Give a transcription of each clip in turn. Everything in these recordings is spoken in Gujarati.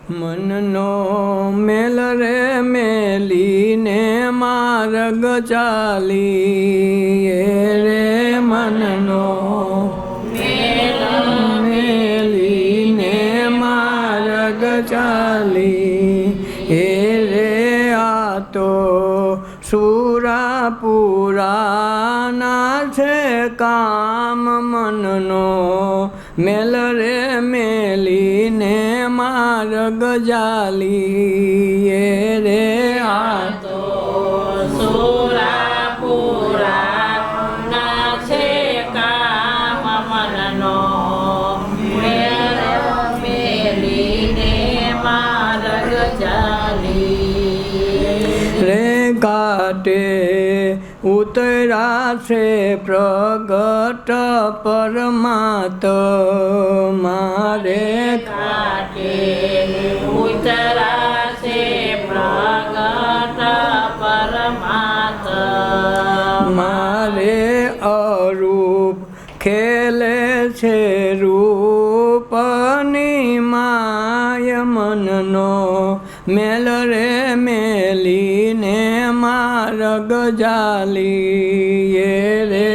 મનનો મેલ રે મેલીને માર્ગ ચાલી રે મનનો મેલ મેલીને માર્ગ ચાલી રે આ તો સુરાપુરાના છે કામ મનનો મેલ રે મેલીને માર્ગ જાલી રે આ તો સુરાપુરાના છે કામ મનનો મેલ મેલીને માર્ગ ચાલી રે ઘાટે ઉતરા છે પ્રગટ પરમાત્મા રે ઘાટે ઉતરા છે પ્રગટ પરમાત્મા મારે અરૂપ ખેલે છે રૂપની માય મનનો મેલ રે મેલીને માર્ગ જાલી રે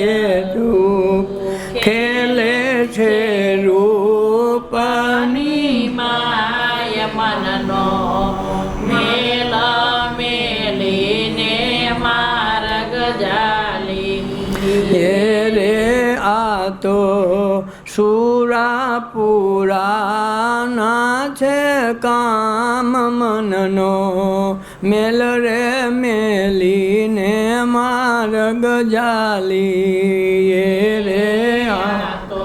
એ રૂપ ખેલે છે રૂપની માય મનનો મેલ મેલીને માર્ગ જાલી રે આ તો સુરાપુરાના છે કામ મનનો મેલ રે મેલીને માર્ગ જાલી રે આ તો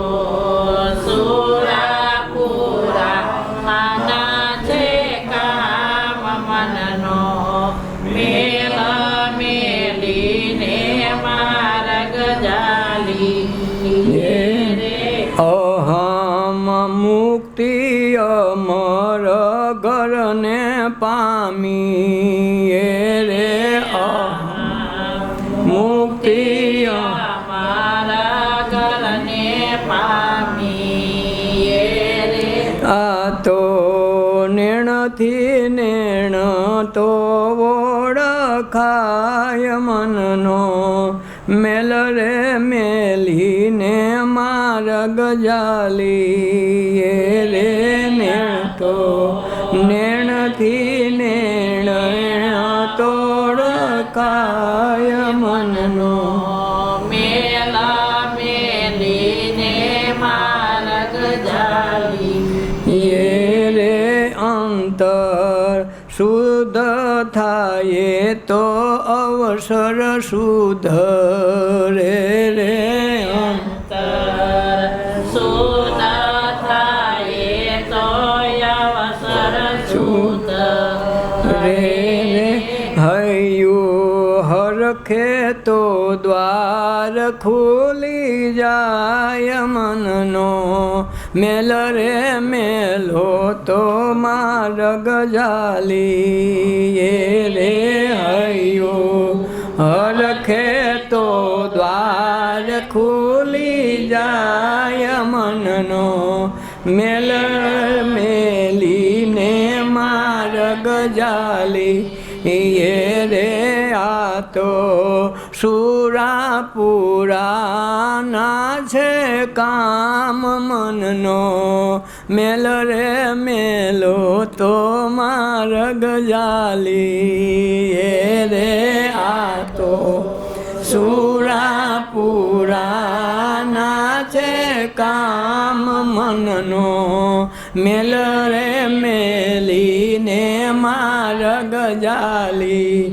સુરાપુરાના છે કામ મનનો મેલ મેલીને માર્ગ જાલી અહમ મુક્તિ અમર ઘરને પામી રે મુક્તિ મારા ઘરને પામી રે આ તો નેણથી નેણ તો ઓળખાય મનનો મેલ રે મેલીને માર્ગ જાલી રે નેણ તો નેણથી નેણ તો ઓળખાય મનનો મેલ મેલીને માર્ગ જાલી રે અંતર શુદ્ધ થાય તો અવસર શુદ્ધ રે અંતર શુદ્ધ થાય તો અવસર શુદ્ધ રે હૈયું હરખે તો દ્વાર ખુલી જાય મનનો મેલ રે મેલો તો માર્ગ જાલી રે હૈયું હરખે તો દ્વાર ખુલી જાય મનનો મેલ મેલીને માર્ગ જાલી રે આ તો સુરાપુરાના છે કામ મનનો મેલ રે મેલો તો માર્ગ જાલી રે આ તો સુરાપુરાના છે કામ મનનો મેલ રે મેલીને માર્ગ જાલી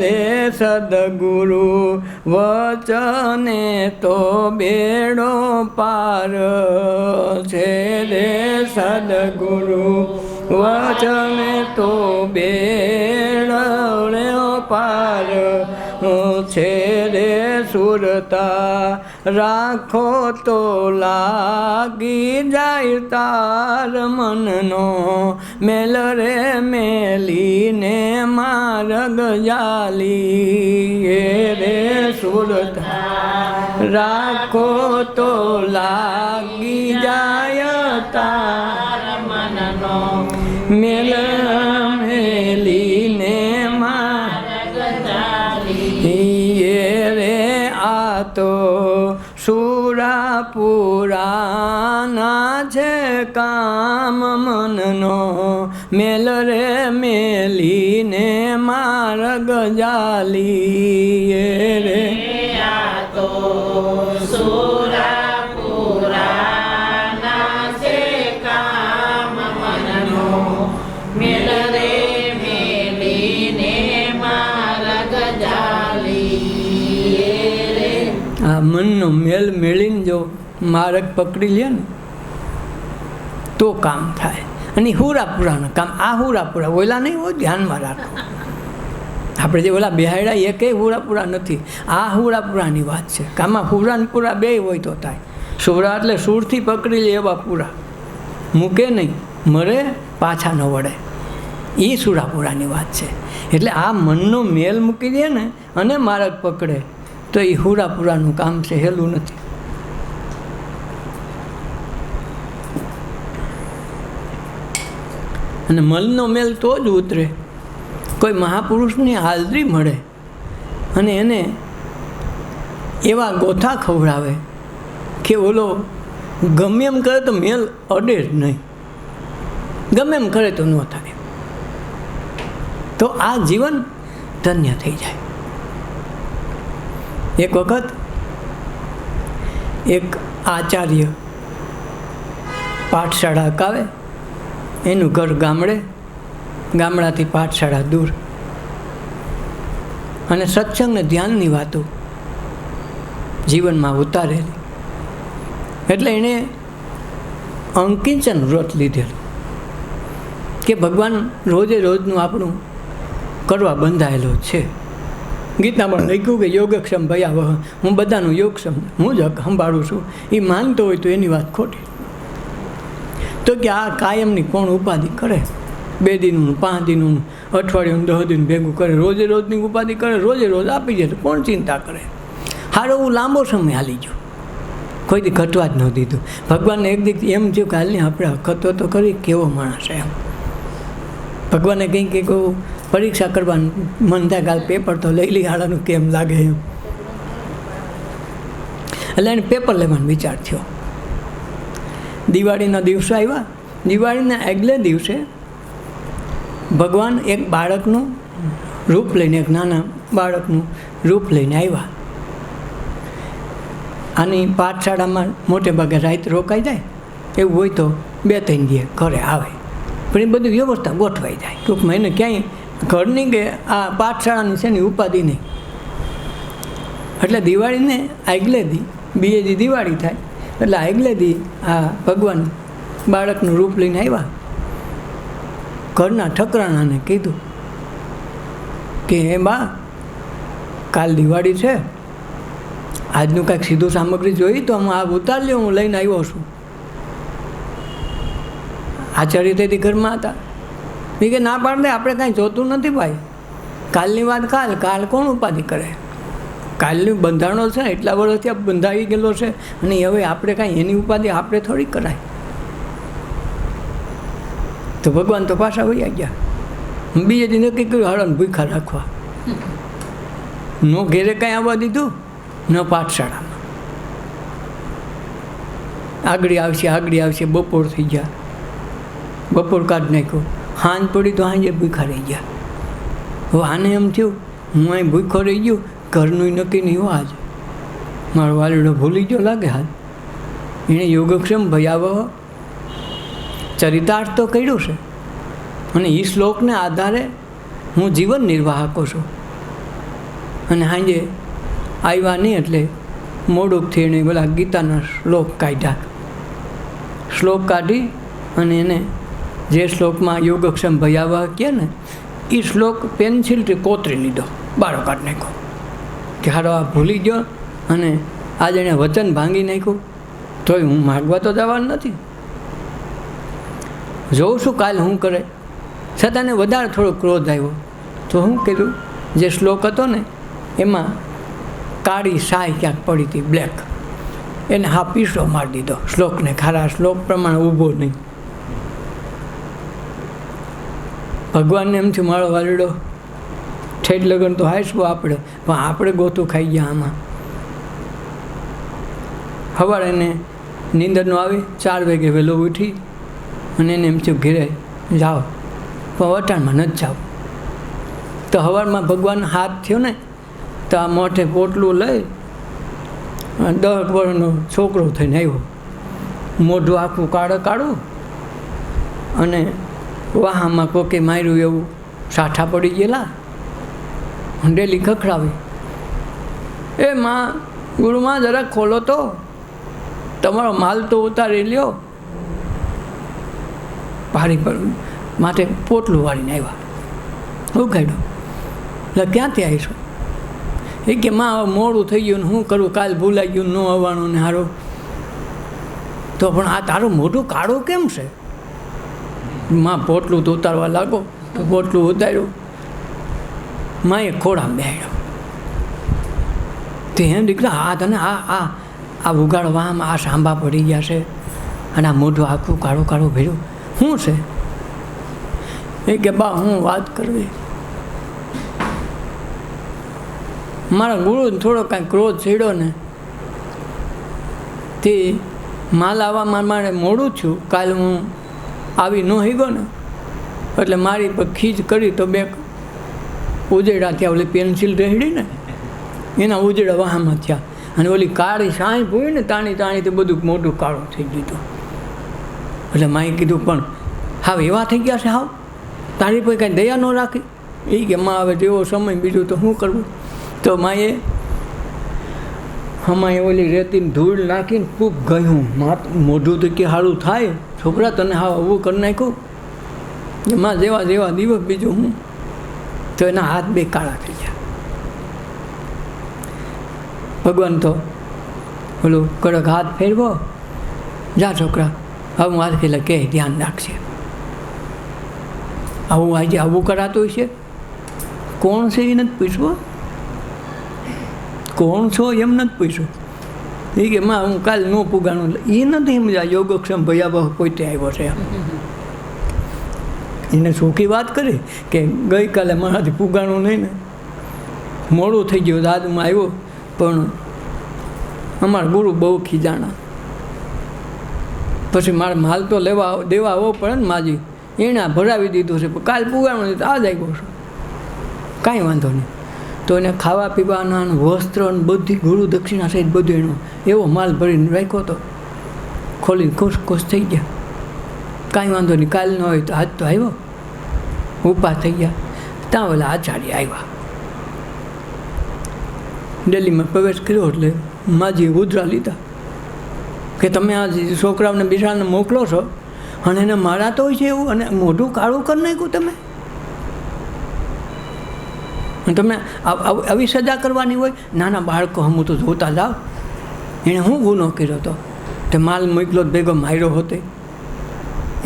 રે સદગુરુ વચને તો બેડો પાર છે રે સદગુરુ વચને તો બેડો પાર છે રે સુરતા રાખો તો લાગી જાય તાર મનનો મેલ રે મેલીને માર્ગ જાલી રે સુરતા રાખો તો લાગી જાય તાર મનનો મેલ મેલીને માર્ગ ચાલી એ રે આ તો સુરાપુરાના છે કામ મનનો મેલ રે મેલીને માર્ગ જાલી એ રે આ તો સુરાપુરાના છે કામ મનનો મેલ રે મેલીને માર્ગ ચાલી રે આ મનનો મેલ મેળીને જો માર્ગ પકડી લે ને તો કામ થાય. અને હુરાપુરાનું કામ આ હુરાપુરા ઓલા નહીં હોય, ધ્યાનમાં રાખો. આપણે જે ઓલા બેહાડ્યા એ કંઈ હુરાપુરા નથી, આ હુરાપુરાની વાત છે. કામાં હુરાનપુરા બે હોય તો થાય. સુરા એટલે સૂરથી પકડી લે એવા પૂરા, મૂકે નહીં, મરે પાછા ન વળે, એ સુરાપુરાની વાત છે. એટલે આ મનનો મેલ મૂકી દે ને અને માર્ગ પકડે તો એ હુરાપુરાનું કામ છે, હેલું નથી. અને મનનો મેલ તો જ ઉતરે કોઈ મહાપુરુષની હાજરી મળે અને એને એવા ગોથા ખવડાવે કે ઓલો ગમે એમ કરે તો મેલ અડે જ નહીં, ગમે એમ કરે તો ન થાય, તો આ જીવન ધન્ય થઈ જાય. એક વખત એક આચાર્ય પાઠશાળા અકાવે, એનું ઘર ગામડે, ગામડાથી પાઠશાળા દૂર, અને સત્સંગ ને ધ્યાનની વાતો જીવનમાં ઉતારેલી. એટલે એણે અંકિંચન વ્રત લીધેલું કે ભગવાન રોજે રોજનું આપણું કરવા બંધાયેલો છે. ગીતામાં લખ્યું કે યોગક્ષમ ભયાવહ, હું બધાનું યોગક્ષમ હું જ સંભાળું છું. એ માનતો હોય તો એની વાત ખોટી. તો કે આ કાયમની કોણ ઉપાધિ કરે, 2 દિનનું 5 દિનનું અઠવાડિયું 10 દિન ભેગું કરે, રોજે રોજની ઉપાધિ કરે, રોજે રોજ આપી જાય તો કોણ ચિંતા કરે. હારો હું લાંબો સમય હાલી ગયો, કોઈ દી ઘટવા જ ન દીધું. ભગવાનને એક દી એમ થયું કે હાલની આપણે હકતો તો કરી, કેવો માણસ એમ. ભગવાને કંઈ કે કહું પરીક્ષા કરવાનું મન થાય, કાલ પેપર તો લઈ લઈ, હાડાનું કેમ લાગે એમ. એટલે એને પેપર લેવાનો વિચાર થયો. દિવાળીના દિવસો આવ્યા. દિવાળીના આગલે દિવસે ભગવાન એક બાળકનું રૂપ લઈને, એક નાના બાળકનું રૂપ લઈને આવ્યા. આની પાઠશાળામાં મોટે ભાગે રાત રોકાઈ જાય, એવું હોય તો 2-3 દિવસ ઘરે આવે, પણ એ બધી વ્યવસ્થા ગોઠવાઈ જાય. ટૂંકમાં એને ક્યાંય ઘરની કે આ પાઠશાળાની છે ને ઉપાધિ નહીં. એટલે દિવાળીને આગલે દી, બીજે દી દિવાળી થાય એટલે આગલે દી આ ભગવાન બાળકનું રૂપ લઈને આવ્યા. ઘરના ઠકરાણાને કીધું કે હે બા, કાલ દિવાળી છે, આજનું કાંઈક સીધું સામગ્રી જોઈ તો હું આ ઉતાર લ્યો, હું લઈને આવ્યો છું. આચાર્ય તેથી ઘરમાં હતા. એ કે ના પાડ દે, આપણે કાંઈ જોતું નથી ભાઈ, કાલની વાત કાલ કોણ ઉપાધિ કરે. કાલનું બંધારણો છે, એટલા વર્ષથી બંધાવી ગયેલો છે, અને હવે આપણે કાંઈ એની ઉપાધિ આપણે થોડી કરાય. તો ભગવાન તો પાછા વયા ગયા. બીજે દી નક્કી કર્યું હાડોને ભૂખા રાખવા. નો ઘેરે કાંઈ આવવા દીધું, ન પાઠશાળામાં. આગળ આવશે, બપોર થઈ ગયા, બપોર કાઢી નાખ્યો. હાંજ પડી તો હાંજે ભૂખા રહી ગયા. હવે આને એમ થયું હું અહીં ભૂખો રહી ગયો, ઘરનું નક્કી નહીં હોય, આજ મારો વાલીડો ભૂલી ગયો લાગે. હાલ એણે યોગક્ષેમ ભયાવહ ચરિતાર્થ તો કર્યું છે, અને એ શ્લોકને આધારે હું જીવન નિર્વાહ કરું છું. અને સાંજે આવ્યા નહીં એટલે મોડુંકથી એણે પેલા ગીતાના શ્લોક કાઢ્યા. શ્લોક કાઢી અને એને જે શ્લોકમાં યોગક્ષમ ભયાવહ કહે ને, એ શ્લોક પેન્સિલથી કોતરી લીધો, બારો કાઢી નાખ્યો કે હારો આ ભૂલી ગયો, અને આજે એણે વચન ભાંગી નાખ્યું, તોય હું માગવા તો જવાનું નથી, જોઉં છું કાલ શું કરે. છતાં એને વધારે થોડો ક્રોધ આવ્યો તો શું કર્યું, જે શ્લોક હતો ને એમાં કાળી શાહી ક્યાંક પડી હતી, બ્લેક, એને હા પીસો મારી દીધો શ્લોકને. ખારા શ્લોક પ્રમાણે ઊભો નહીં. ભગવાનને એમથી મારો વાલીડો ઠેઠ લગન તો હાઈશું આપણે, પણ આપણે ગોતું ખાઈ ગયા આમાં. સવારે એને નીંદરનો આવી 4 વાગે વહેલો ઉઠી અને એને એમ થયું ઘેરે જાઓ, પણ વટાણમાં નથી જાવ. તો સવારમાં ભગવાન હાથ થયો ને તો આ મોઢે પોટલું લઈ 10 વર્ષનો છોકરો થઈને આવ્યો, મોઢું આખું કાળું અને વાહામાં કોકે માર્યું એવું સાઠા પડી ગયેલા, ડેલી ખખડાવી. એ માં ગુરુમાં જરાક ખોલો તો, તમારો માલ તો ઉતારી લ્યો. ભારી પર માથે પોટલું વાળીને આવ્યા. હું કાઢ્યું એટલે ક્યાંથી આવીશું? એ કે માં હવે મોડું થઈ ગયું ને શું કરું, કાલ ભૂલાઈ ગયું ન આવવાનું ને હારું. તો પણ આ તારું મોઢું કાળું કેમ છે? માં પોટલું તો ઉતારવા લાગો તો પોટલું ઉતાર્યું, માં એ ખોળામાં બેહાડ્યો. તે એમ દીકરા હાથ અને આ ઉગાડવામાં આ સાંભા પડી ગયા છે અને આ મોઢું આખું કાળું ભર્યું, શું છે? એ કે બા હું વાત કરવી. મારા ગુરુને થોડો કાંઈ ક્રોધ ચડ્યો ને તે માલ આવવામાં મારે મોડું થયું. કાલ હું આવી ન ગયો ને એટલે મારી પર ખીજ કરી તો 2 ઉજેડા થયા. ઓલી પેન્સિલ રેહડી ને એના ઉજેડા વાહમાં થયા અને ઓલી કાળી સાંઈ ભૂઈ ને તાણી તે બધું મોઢું કાળું થઈ ગયું. એટલે માએ કીધું પણ હાવ એવા થઈ ગયા છે, હાવ તારી પર કાંઈ દયા ન રાખી. એ કે માં હવે જેવો સમય બીજું તો શું કરવું? તો માએ અમાએ ઓલી રેતીને ધૂળ નાખીને ખૂબ ગયું. મોઢું તો કે સારું થાય છોકરા, તને હા આવું કરી નાખ્યું. એમાં જેવા દિવસ બીજું હું તો એના હાથ 2 કાળા થઈ ગયા. ભગવાન તો ઓલું કડક હાથ ફેરવો, જા છોકરા હવે હું હાથ એટલે કે ધ્યાન રાખશે. આવું આજે આવું કરાતું છે. કોણ છે એ નથી પૂછવું, કોણ છો એમ નથી પૂછ્યું. એ કે માં હું કાલ ન પુગાણું, એ નથી સમજ્યા યોગક્ષમ ભયાવહ પોતે આવ્યો છે. એને સુખી વાત કરી કે ગઈકાલે મારાથી પુગાણું નહીં ને, મોડું થઈ ગયું, દાદમાં આવ્યો પણ અમારા ગુરુ બહુ ખીજાણા. પછી મારે માલ તો દેવા આવવો પડે ને માજી, એણે ભરાવી દીધું છે, પણ કાલ પુગાણું નહીં તો આજ આવ્યો છે, કાંઈ વાંધો નહીં. તો એને ખાવા પીવાના વસ્ત્ર બધી ગુરુ દક્ષિણા સહિત બધું એનો એવો માલ ભરીને રાખ્યો હતો. ખોલીને ખુશ થઈ ગયા, કાંઈ વાંધો નહીં, કાલ ન હોય તો આજ તો આવ્યો. ઊભા થઈ ગયા ત્યાં ઓલા આચાર્ય આવ્યા. દિલ્હીમાં પ્રવેશ કર્યો એટલે માજીએ ઉધરા લીધા કે તમે આ છોકરાઓને બિચારાને મોકલો છો અને એને મારા તો હોય છે એવું, અને મોઢું કાળું કરી નાખ્યું તમે. તમે આવી સજા કરવાની હોય? નાના બાળકો હમું તો જોતા જાઓ, એણે શું ગુનો કર્યો હતો? તે માલ મોકલો ભેગો માર્યો હોતે.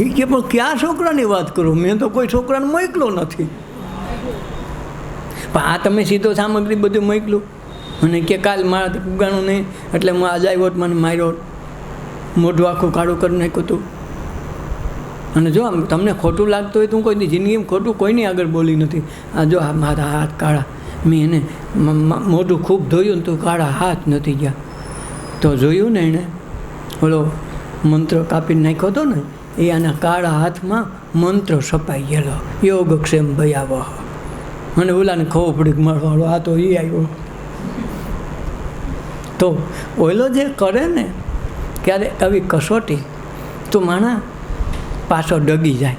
એ કે પણ ક્યાં છોકરાની વાત કરો, મેં તો કોઈ છોકરાને મોકલો નથી. પણ આ તમે સીધો સામગ્રી બધું મોકલું અને કે કાલ મારાથી પુગાણું નહીં એટલે હું આજે આવ્યો મને માર્યો, મોઢું આખું કાળું કરી નાખ્યું હતું. અને જો આમ તમને ખોટું લાગતું હોય તો હું કોઈની જિંદગીમાં ખોટું કોઈની આગળ બોલી નથી. આ જો આ મારા હાથ કાળા, મેં એને મોઢું ખૂબ ધોયું ને તો કાળા હાથ નથી ગયા. તો જોયું ને એણે ઓલો મંત્ર કાપીને નાખ્યો હતો ને, એ આના કાળા હાથમાં મંત્ર છપાઈ ગયેલો, યોગક્ષેમ ભયાવહ. અને ઓલાને ખબર પડી મારવાળો આ તો એ આવ્યો. તો ઓલો જે કરે ને ક્યારે આવી કસોટી તો માણા પાછો ડગી જાય.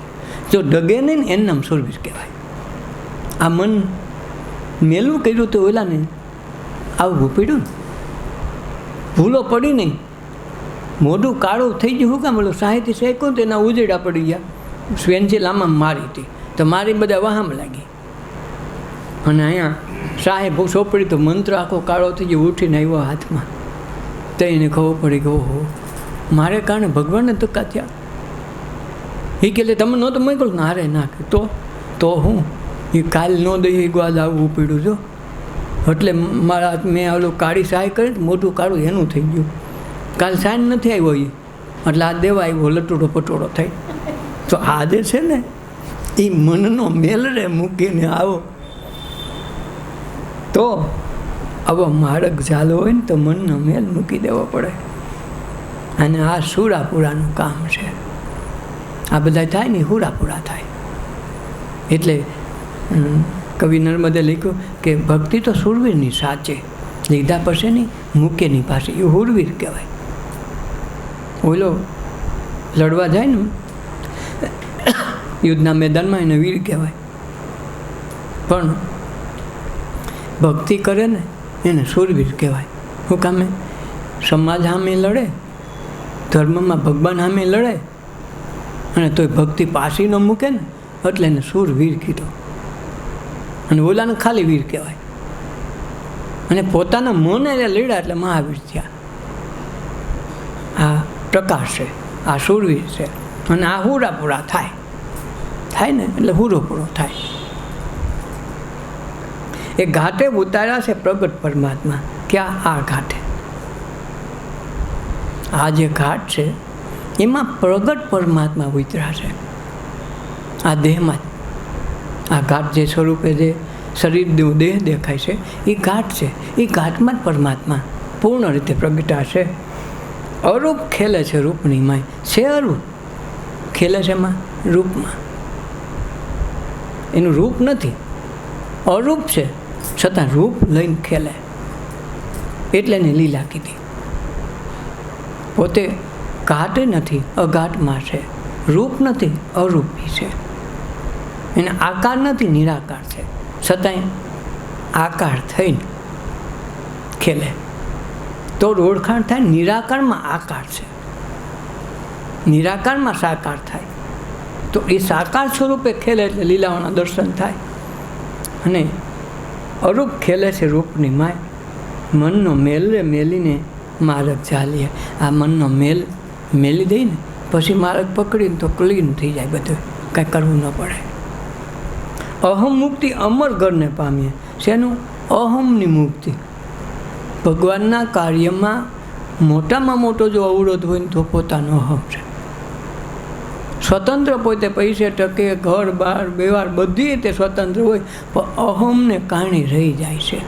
જો ડગે નહીં ને એનું નામ સુરવીર કહેવાય. આ મન મેલું કર્યું તો ઓલાને આવું પડ્યું ને, ભૂલો પડી નહીં, મોઢું કાળું થઈ ગયું. શું કામ? બોલો સાહિત્ય શેકું તો એના ઉજેડા પડી ગયા. સ્વેન્ચિલ આમાં મારી હતી તો મારી બધા વાહામાં લાગી. અને અહીંયા સાહેબ સોંપડી તો મંત્ર આખો કાળો થઈ ગયો, ઉઠીને આવ્યો હાથમાં. તો એને ખબર પડી કે ઓહો મારે કારણે ભગવાનને ધક્કા થયા. એ કે તમે નહોતો મોકલો ને, હારે નાખે તો હું એ કાલ ન દઈ ગયો, આજ આવવું પડ્યું. જો એટલે મારા મેં ઓલું કાળી સહાય કરી મોટું કાળું એનું થઈ ગયું. કાલ સાઈન નથી આવ્યો એ એટલે આ દેવા આવ્યો લટોડો પટોડો થઈ. તો આ જે છે ને એ મનનો મેલ રે મૂકીને આવો. તો આવો માર્ગ ચાલો હોય ને તો મનનો મેલ મૂકી દેવો પડે. અને આ સુરાપુરાનું કામ છે. આ બધા થાય ને હુરાપુરા થાય. એટલે કવિ નર્મદે લખ્યું કે ભક્તિ તો સુરવીરની સાચે, લીધા પછી નહીં મૂકે નહીં પાસે, એ હુરવીર કહેવાય. ઓલો લડવા જાય ને યુદ્ધના મેદાનમાં એને વીર કહેવાય, પણ ભક્તિ કરે ને એને સુરવીર કહેવાય. શું કામે? સમાજ સામે લડે, ધર્મમાં ભગવાન સામે લડે, અને તોય ભક્તિ પાછી ન મૂકે ને એટલે એને સુરવીર કીધો. અને ઓલાને ખાલી વીર કહેવાય. અને પોતાના મને લડ્યા એટલે મહાવીર થયા. આ પ્રકાશ છે, આ સુરવીર છે. અને આ હુરાપુરા થાય ને એટલે હુરો પૂરો થાય. એ ઘાટે ઉતાર્યા છે પ્રગટ પરમાત્મા. ક્યાં? આ ઘાટે. આ જે ઘાટ છે એમાં પ્રગટ પરમાત્મા ઉતર્યા છે. આ દેહમાં જ આ ઘાટ જે સ્વરૂપે જે શરીરનો દેહ દેખાય છે એ ઘાટ છે. એ ઘાટમાં જ પરમાત્મા પૂર્ણ રીતે પ્રગટા છે. અરૂપ ખેલે છે રૂપની માય. છે અરૂપ, ખેલે છે એમાં રૂપમાં. એનું રૂપ નથી, અરૂપ છે, છતાં રૂપ લઈને ખેલે. એટલે એને લીલા કીધી. પોતે ઘાટે નથી, અઘાટમાં છે. રૂપ નથી, અરૂપી છે. એને આકાર નથી, નિરાકાર છે. છતાંય આકાર થઈને ખેલે. તો ઓળખાણ થાય. નિરાકારમાં આકાર છે, નિરાકારમાં સાકાર થાય. તો એ સાકાર સ્વરૂપે ખેલે એટલે લીલાઓના દર્શન થાય. અને અરૂપ ખેલે છે રૂપની માય. મનનો મેલ રે મેલીને માર્ગ ચાલીએ. આ મનનો મેલ મેલી દઈને પછી માર્ગ પકડીને તો ક્લીન થઈ જાય બધું, કાંઈ કરવું ન પડે. અહમ મુક્તિ અમર ઘરને પામીએ. શેનું? અહમની મુક્તિ. ભગવાનના કાર્યમાં મોટામાં મોટો જો અવરોધ હોય ને તો પોતાનો અહમ છે. સ્વતંત્ર પોતે પૈસે ટકે, ઘર બાર વ્યવહાર બધી રીતે સ્વતંત્ર હોય, પણ અહમને કારણે રહી જાય છે.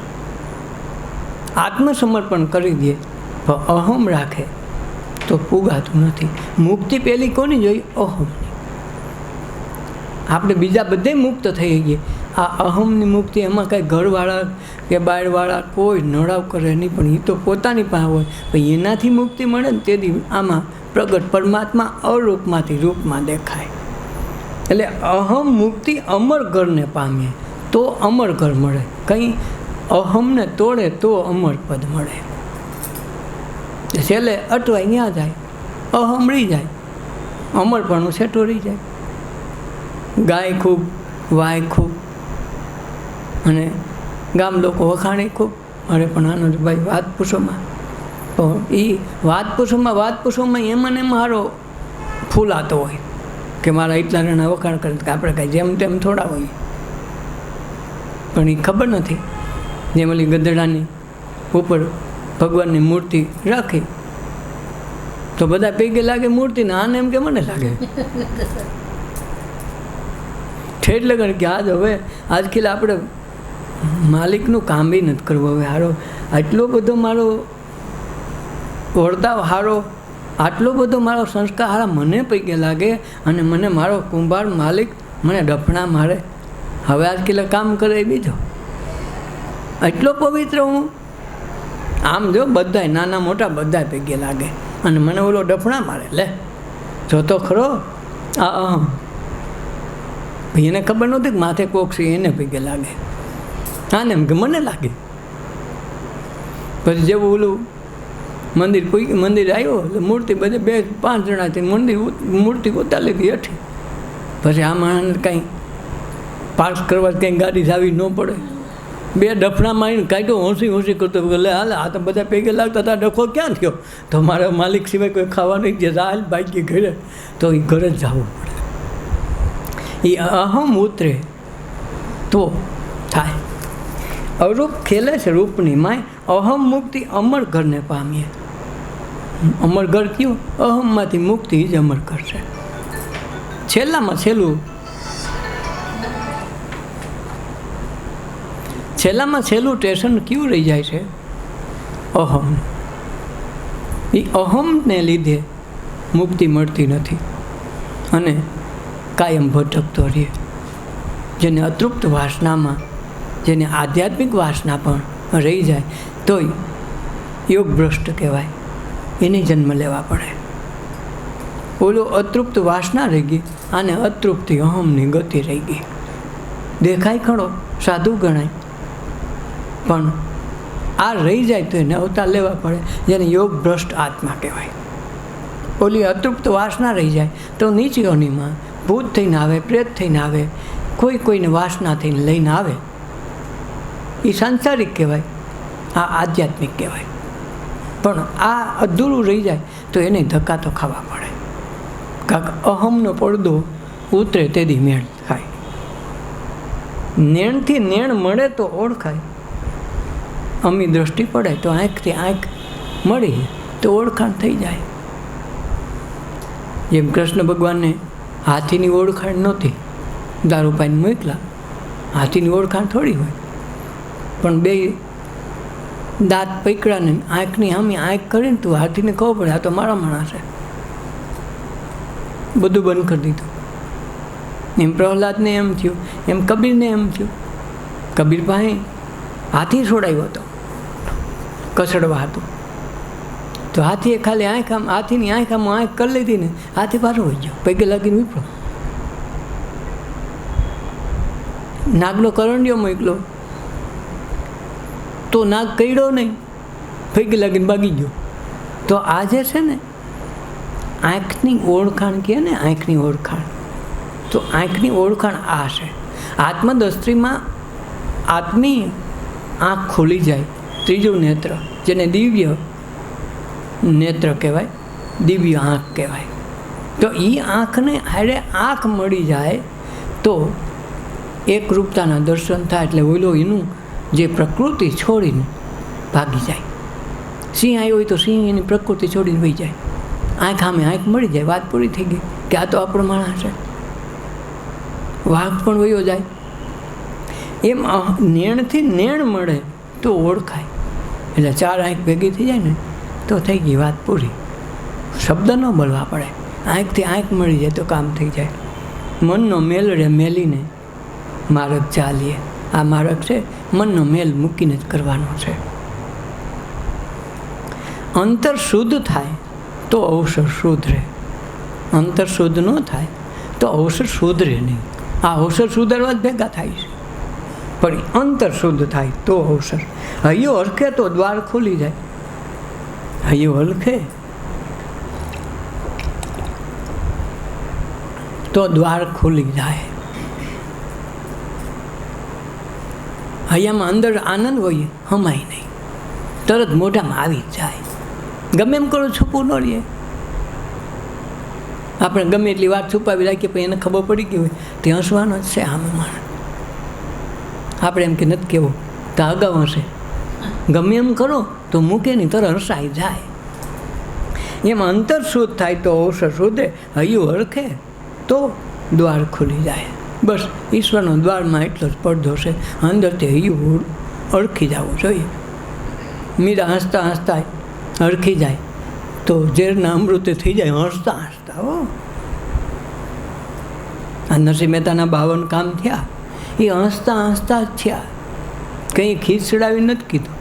આત્મસમર્પણ કરી દે પણ અહમ રાખે તો પુગાતું નથી. મુક્તિ પહેલી કોની જોઈ? અહમની. આપણે બીજા બધે મુક્ત થઈ ગઈએ. આ અહમની મુક્તિ એમાં કાંઈ ઘરવાળા કે બહારવાળા કોઈ નડાવ કરે નહીં, પણ એ તો પોતાની પાસે હોય. પણ એનાથી મુક્તિ મળે ને તેથી આમાં પ્રગટ પરમાત્મા અરૂપમાંથી રૂપમાં દેખાય. એટલે અહમ મુક્તિ અમર ઘરને પામીએ તો અમર ઘર મળે. કંઈ અહમને તોડે તો અમર પદ મળે. છેલ્લે અટવાય ત્યાં જાય, અહમ રહી જાય, અમરપણું છેટું રહી જાય. ગાય ખૂબ, વાય ખૂબ, અને ગામ લોકો વખાણે ખૂબ. અરે પણ આનો ભાઈ વાત પૂછોમાં, તો એ વાત પૂછોમાં એમાં ને મારો ફૂલાતો હોય કે મારા એટલા જણા વખાણ કરે કે આપણે કાંઈ જેમ તેમ થોડા હોઈએ. પણ એ ખબર નથી. જેમ ઓલી ગધેડાની ઉપર ભગવાનની મૂર્તિ રાખી તો બધા પૈકી લાગે મૂર્તિને, આને એમ કે મને લાગે. ઠેઠ લગન કે આજ હવે આજકાલ આપણે માલિકનું કામ બી નથી કરવું. હવે હારો આટલો બધો મારો વર્તાવ હારો, આટલો બધો મારો સંસ્કાર હારા મને પૈકી લાગે, અને મને મારો કુંભાર માલિક મને ડફણા મારે. હવે આજકાલ કામ કરે એ બીજો. એટલો પવિત્ર હું આમ જો બધાય નાના મોટા બધા પૈકી લાગે, અને મને ઓલો ડફણા મારે. લે જો તો ખરો આ અહમ. એને ખબર નહોતી કે માથે કોક છે એને પૈકી લાગે. આને એમ કે મને લાગે. પછી જેવું ઓલું મંદિર આવ્યો એટલે મૂર્તિ બધે 2-5 જણાથી મૂર્તિ ઉતારી લીધી હેઠી. પછી આ માણસ કાંઈ પાસ કરવા કંઈ ગાડી જાવી ન પડે. 2 ડફણા મારીને કાઢ્યો, હોંસી કરતો. લે હાલ આ તો બધા પૈકી લાગતા હતા, ડખો ક્યાં થયો? તો મારા માલિક સિવાય કોઈ ખાવા નહીં જે હાલ બાઈક ઘરે, તો એ ઘરે જ જવું પડે. એ અહમ ઉતરે તો થાય. અરૂપ ખેલે છે રૂપની માય. અહમ મુક્તિ અમર ઘરને પામીએ. અમર ઘર કયું? અહમમાંથી મુક્તિ જ અમર ઘર છે. છેલ્લામાં છેલ્લું છેલ્લામાં છેલ્લું સ્ટેશન કયું રહી જાય છે? અહમ. એ અહમને લીધે મુક્તિ મળતી નથી અને કાયમ ભટકતો રહે. જેને અતૃપ્ત વાસનામાં, જેને આધ્યાત્મિક વાસના પણ રહી જાય તોય યોગ ભ્રષ્ટ કહેવાય, એને જન્મ લેવા પડે. ઓલો અતૃપ્ત વાસના રહી ગઈ, આને અતૃપ્તિ અહમની ગતિ રહી ગઈ. દેખાય ખરો, સાધુ ગણાય, પણ આ રહી જાય તો એને અવતાર લેવા પડે, જેને યોગ ભ્રષ્ટ આત્મા કહેવાય. ઓલી અતૃપ્ત વાસના રહી જાય તો નીચ યોનિમાં ભૂત થઈને આવે, પ્રેત થઈને આવે, કોઈને વાસના થઈને લઈને આવે. એ સાંસારિક કહેવાય, આ આધ્યાત્મિક કહેવાય. પણ આ અધૂરું રહી જાય તો એને ધક્કા તો ખાવા પડે. કારણ કે અહમનો પડદો ઉતરે તેથી મેળ થાય. નેણથી નેણ મળે તો ઓળખાય. અમી દ્રષ્ટિ પડે તો આંખથી આંખ મળી તો ઓળખાણ થઈ જાય. જેમ કૃષ્ણ ભગવાનને હાથીની ઓળખાણ નહોતી, દારૂ પાઈને મોકલા, હાથીની ઓળખાણ થોડી હોય, પણ બે દાંત પકડાને આંખની સામે આંખ કરીને તું હાથીને ખબર પડે આ તો મારા માણસ છે. બધું બંધ કરી દીધું. એમ પ્રહલાદને એમ થયું, એમ કબીરને એમ થયું. કબીર પાસે હાથી છોડાવ્યો હતો, કસડવા હતું, તો હાથીએ ખાલી આંખ આમ, હાથીની આંખ આમ આંખ કરી લીધી ને હાથી પાછો હોઈ ગયો, પૈકે લાગીને વીપડો. નાગનો કરંડિયો મોકલો તો નાગ કઈડો નહીં, પૈકે લાગીને ભાગી ગયો. તો આ જે છે ને આંખની ઓળખાણ કહે ને, આંખની ઓળખાણ, તો આંખની ઓળખાણ આ છે. આત્મદૃષ્ટિમાં આત્મી આંખ ખુલી જાય, ત્રીજું નેત્ર, જેને દિવ્ય નેત્ર કહેવાય, દિવ્ય આંખ કહેવાય. તો એ આંખને હારે આંખ મળી જાય તો એકરૂપતાના દર્શન થાય. એટલે ઓલો એનું જે પ્રકૃતિ છોડીને ભાગી જાય. સિંહ આવ્યો હોય તો સિંહ એની પ્રકૃતિ છોડીને વહી જાય. આંખ સામે આંખ મળી જાય, વાત પૂરી થઈ ગઈ કે આ તો આપણો માણસ છે. વાઘ પણ વયો જાય. એમ નેણથી નેણ મળે તો ઓળખાય. એટલે ચાર આંખ ભેગી થઈ જાય ને તો થઈ ગઈ વાત પૂરી. શબ્દ ન બોલવા પડે, આંખથી આંખ મળી જાય તો કામ થઈ જાય. મનનો મેલડે મેલીને માર્ગ ચાલીએ. આ માર્ગ છે મનનો મેલ મૂકીને જ કરવાનો છે. અંતર શુદ્ધ થાય તો અવસર સુધરે. અંતર શુદ્ધ ન થાય તો અવસર સુધરે નહીં. આ અવસર સુધરવા જ ભેગા થાય છે, પણ અંતર શુદ્ધ થાય તો અવસર. હૈયો હરખે તો દ્વાર ખુલી જાય. હૈયો હલખે તો દ્વાર ખુલી જાય. હૈયામાં અંદર આનંદ હોય, હમાય નહીં, તરત મોઢામાં આવી જ જાય. ગમે એમ કરો છૂપું ન રહીએ. આપણે ગમે એટલી વાત છુપાવી રાખીએ પણ એને ખબર પડી ગઈ હોય તે હસવાનો જ છે આમે માણસ. આપણે એમ કે નથી કહેવું તો અગાઉ હશે. ગમે એમ કરો તો મૂકે નહીં, તરત હસાઈ જાય. એમ અંતર શુદ્ધ થાય તો અવસર શુદ્ધે. હૈયું હરખે તો દ્વાર ખુલી જાય. બસ ઈશ્વરનો દ્વારમાં એટલો જ પડદો છે. અંદરથી હૈયું અળખી જવું જોઈએ. મીરા હસતા હસતા અળખી જાય તો ઝેરના અમૃતે થઈ જાય હસતા હસતા. હો, આ નરસિંહ મહેતાના 52 કામ થયા, એ હસતા હસતા જ થયા. કંઈ ખીચડાવી નથી કીધું.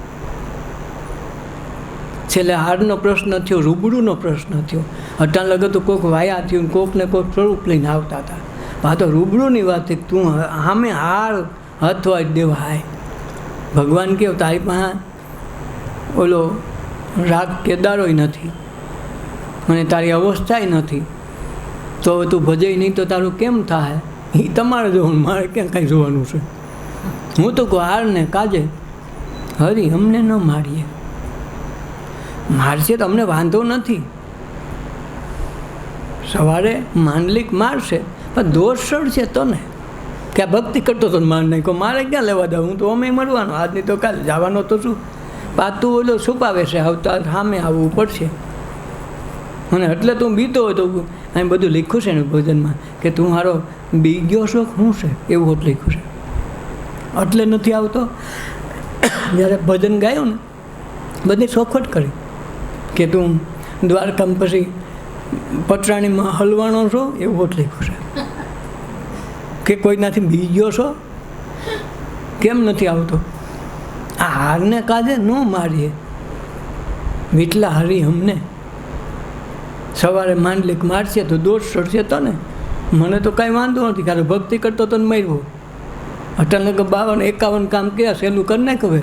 છેલ્લે હારનો પ્રશ્ન થયો, રૂબરૂનો પ્રશ્ન થયો. અટાણ લગત તો કોઈક વાયા થયું, કોકને કોઈક સ્વરૂપ લઈને આવતા હતા. આ તો રૂબરૂની વાત. તું સામે હાર હથવા જ દેવાય. ભગવાન કહો તારી પાસે ઓલો રાગ કેદારોય નથી અને તારી અવસ્થાય નથી, તો હવે તું ભજે નહીં તો તારું કેમ થાય? એ તમારે જોવાનું, મારે ક્યાં કાંઈ જોવાનું છે? હું તો કહું હાર ને કાજે હરી અમને ન મારીએ. મારશે તો અમને વાંધો નથી. સવારે માંડલિક મારશે પણ દોષ સડશે તો ને કે આ ભક્તિ કરતો તો માર નાખ્યો, મારે ક્યાં લેવા દઉં? હું તો અમે મળવાનો, આજની તો કાલે જવાનો તો શું? પાતું ઓલો છુપાવે છે, આવતા સામે આવવું પડશે. અને એટલે તું બીતો હોય તો અહીં બધું લખ્યું છે ને ભોજનમાં કે તું મારો બી ગયો છો શું છે એવું જ લખ્યું છે. એટલે નથી આવતો. જ્યારે ભજન ગાયું ને બધી ચોખવટ કરી કે તું દ્વારકામાં પછી પટરાણીમાં હલવાણો છો એવું ઓટ લખ્યું છે કે કોઈનાથી બીજો છો કેમ નથી આવતો? આ હારને કાજે ન મારીએ, વીટલા હારી અમને. સવારે માંડલિક મારશે તો દોષ ચડશે તો ને, મને તો કાંઈ વાંધો નથી, કારણ ભક્તિ કરતો તો માર્યો. અટાણે 52-51 કામ કર્યા, સહેલું કરી નાખ હવે,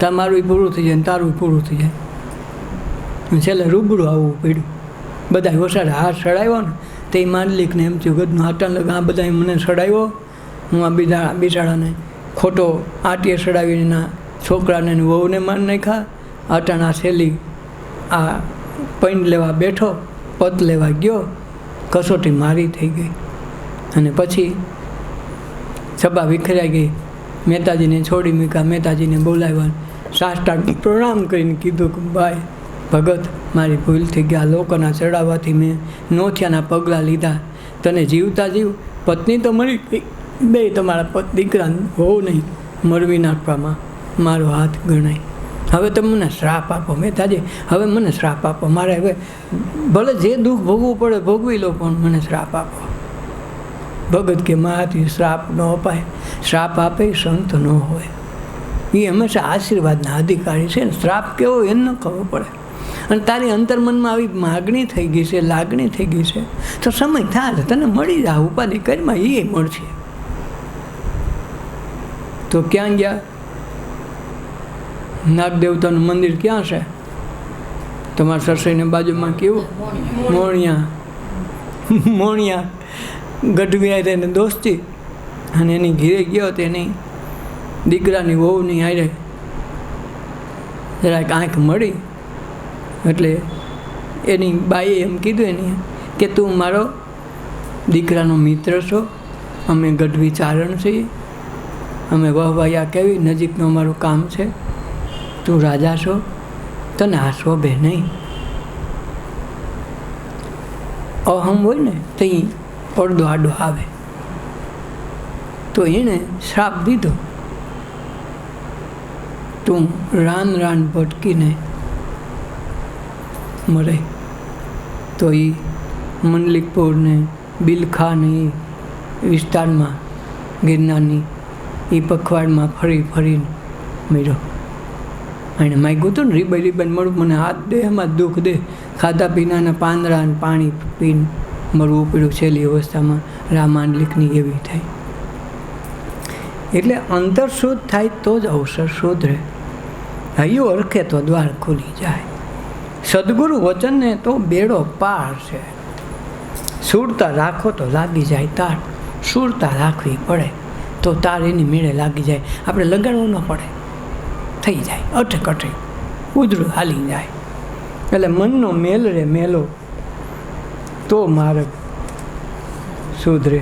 તમારું પૂરું થઈ જાય ને તારું પૂરું થઈ જાય. છેલ્લે રૂબરૂ આવવું પડ્યું. બધા હોશાળે હાથ ચડાવ્યો ને તે માંડલિકને એમ થયું ગદનું અટાણે આ બધા મને ચડાવ્યો, હું આ બિચારાને ખોટો આટીએ ચડાવીને એના છોકરાને વહુને મારી નાખ્યા. અટાણે આ છેલ્લી આ પૈન લેવા બેઠો, પદ લેવા ગયો, કસોટી મારી થઈ ગઈ. અને પછી સભા વિખરાઈ ગઈ. મહેતાજીને છોડી મૂક્યા. મહેતાજીને બોલાવ્યા, સાષ્ટાંગ પ્રણામ કરીને કીધું કે ભાઈ ભગત, મારી ભૂલ થઈ ગયા, લોકોના ચડાવવાથી મેં નોથિયાના પગલાં લીધા. તને જીવતા જીવ, પત્ની તો મળી ગઈ, બે તમારા દીકરા હોવ નહીં, મરવી નાખવામાં મારો હાથ ગણાય. હવે તમે મને શ્રાપ આપો મહેતાજી, હવે મને શ્રાપ આપો. મારે હવે ભલે જે દુઃખ ભોગવવું પડે ભોગવી લો, પણ મને શ્રાપ આપો. ભગત કે મારાથી શ્રાપ ન અપાય, શ્રાપ આપે સંત ન હોય. એ હંમેશા આશીર્વાદના અધિકારી છે ને. શ્રાપ કેવો એને ન ખબર પડે. અને તારી અંતર્મનમાં આવી માગણી થઈ ગઈ છે, લાગણી થઈ ગઈ છે, તો સમય થાય તને મળી જાય, ઉપાધિ કરીમાં એ મળશે. તો ક્યાં ગયા? નાગદેવતાનું મંદિર ક્યાં છે? તમારા સસરીને બાજુમાં કેવું? મોણિયા ગઢવી આવી એને દોસ્તી. અને એની ઘીરે ગયો તો એની દીકરાની વહુની હારે જરાક આંખ મળી. એટલે એની બાઈએ એમ કીધું એની કે તું મારો દીકરાનો મિત્ર છો, અમે ગઢવી ચારણ છીએ, અમે વહવાયા કેવી નજીકનું અમારું કામ છે, તું રાજા છો, તને આ શોભે નહીં. અહમ હોય ને તો પડદો આડો આવે. તો એણે શ્રાપ દીધો, તું રાન ભટકીને મરે. તો એ મંડલિકપુરને બિલખાને એ વિસ્તારમાં ગિરનારની એ પખવાડમાં ફરીને મર્યો. એને માગ્યું હતું ને રીબાઈ મળું, મને હાથ દે, એમાં દુઃખ દે. ખાધા પીનાના પાંદડા અને પાણી પીને મળવું પડ્યું. છેલ્લી અવસ્થામાં રામાંડલિકની એવી થઈ. એટલે અંતર શુદ્ધ થાય તો જ અવસર સુધરે. હૈયું અરખે તો દ્વાર ખુલી જાય. સદગુરુ વચનને તો બેડો પાર છે. સુરતા રાખો તો લાગી જાય તાર, સુરતા રાખવી પડે તો તાર એની મેળે લાગી જાય. આપણે લગાડવું ન પડે, થઈ જાય અટક ઉધરું હાલી જાય. એટલે મનનો મેલ રે મેલો તો માર્ગ સુધરે.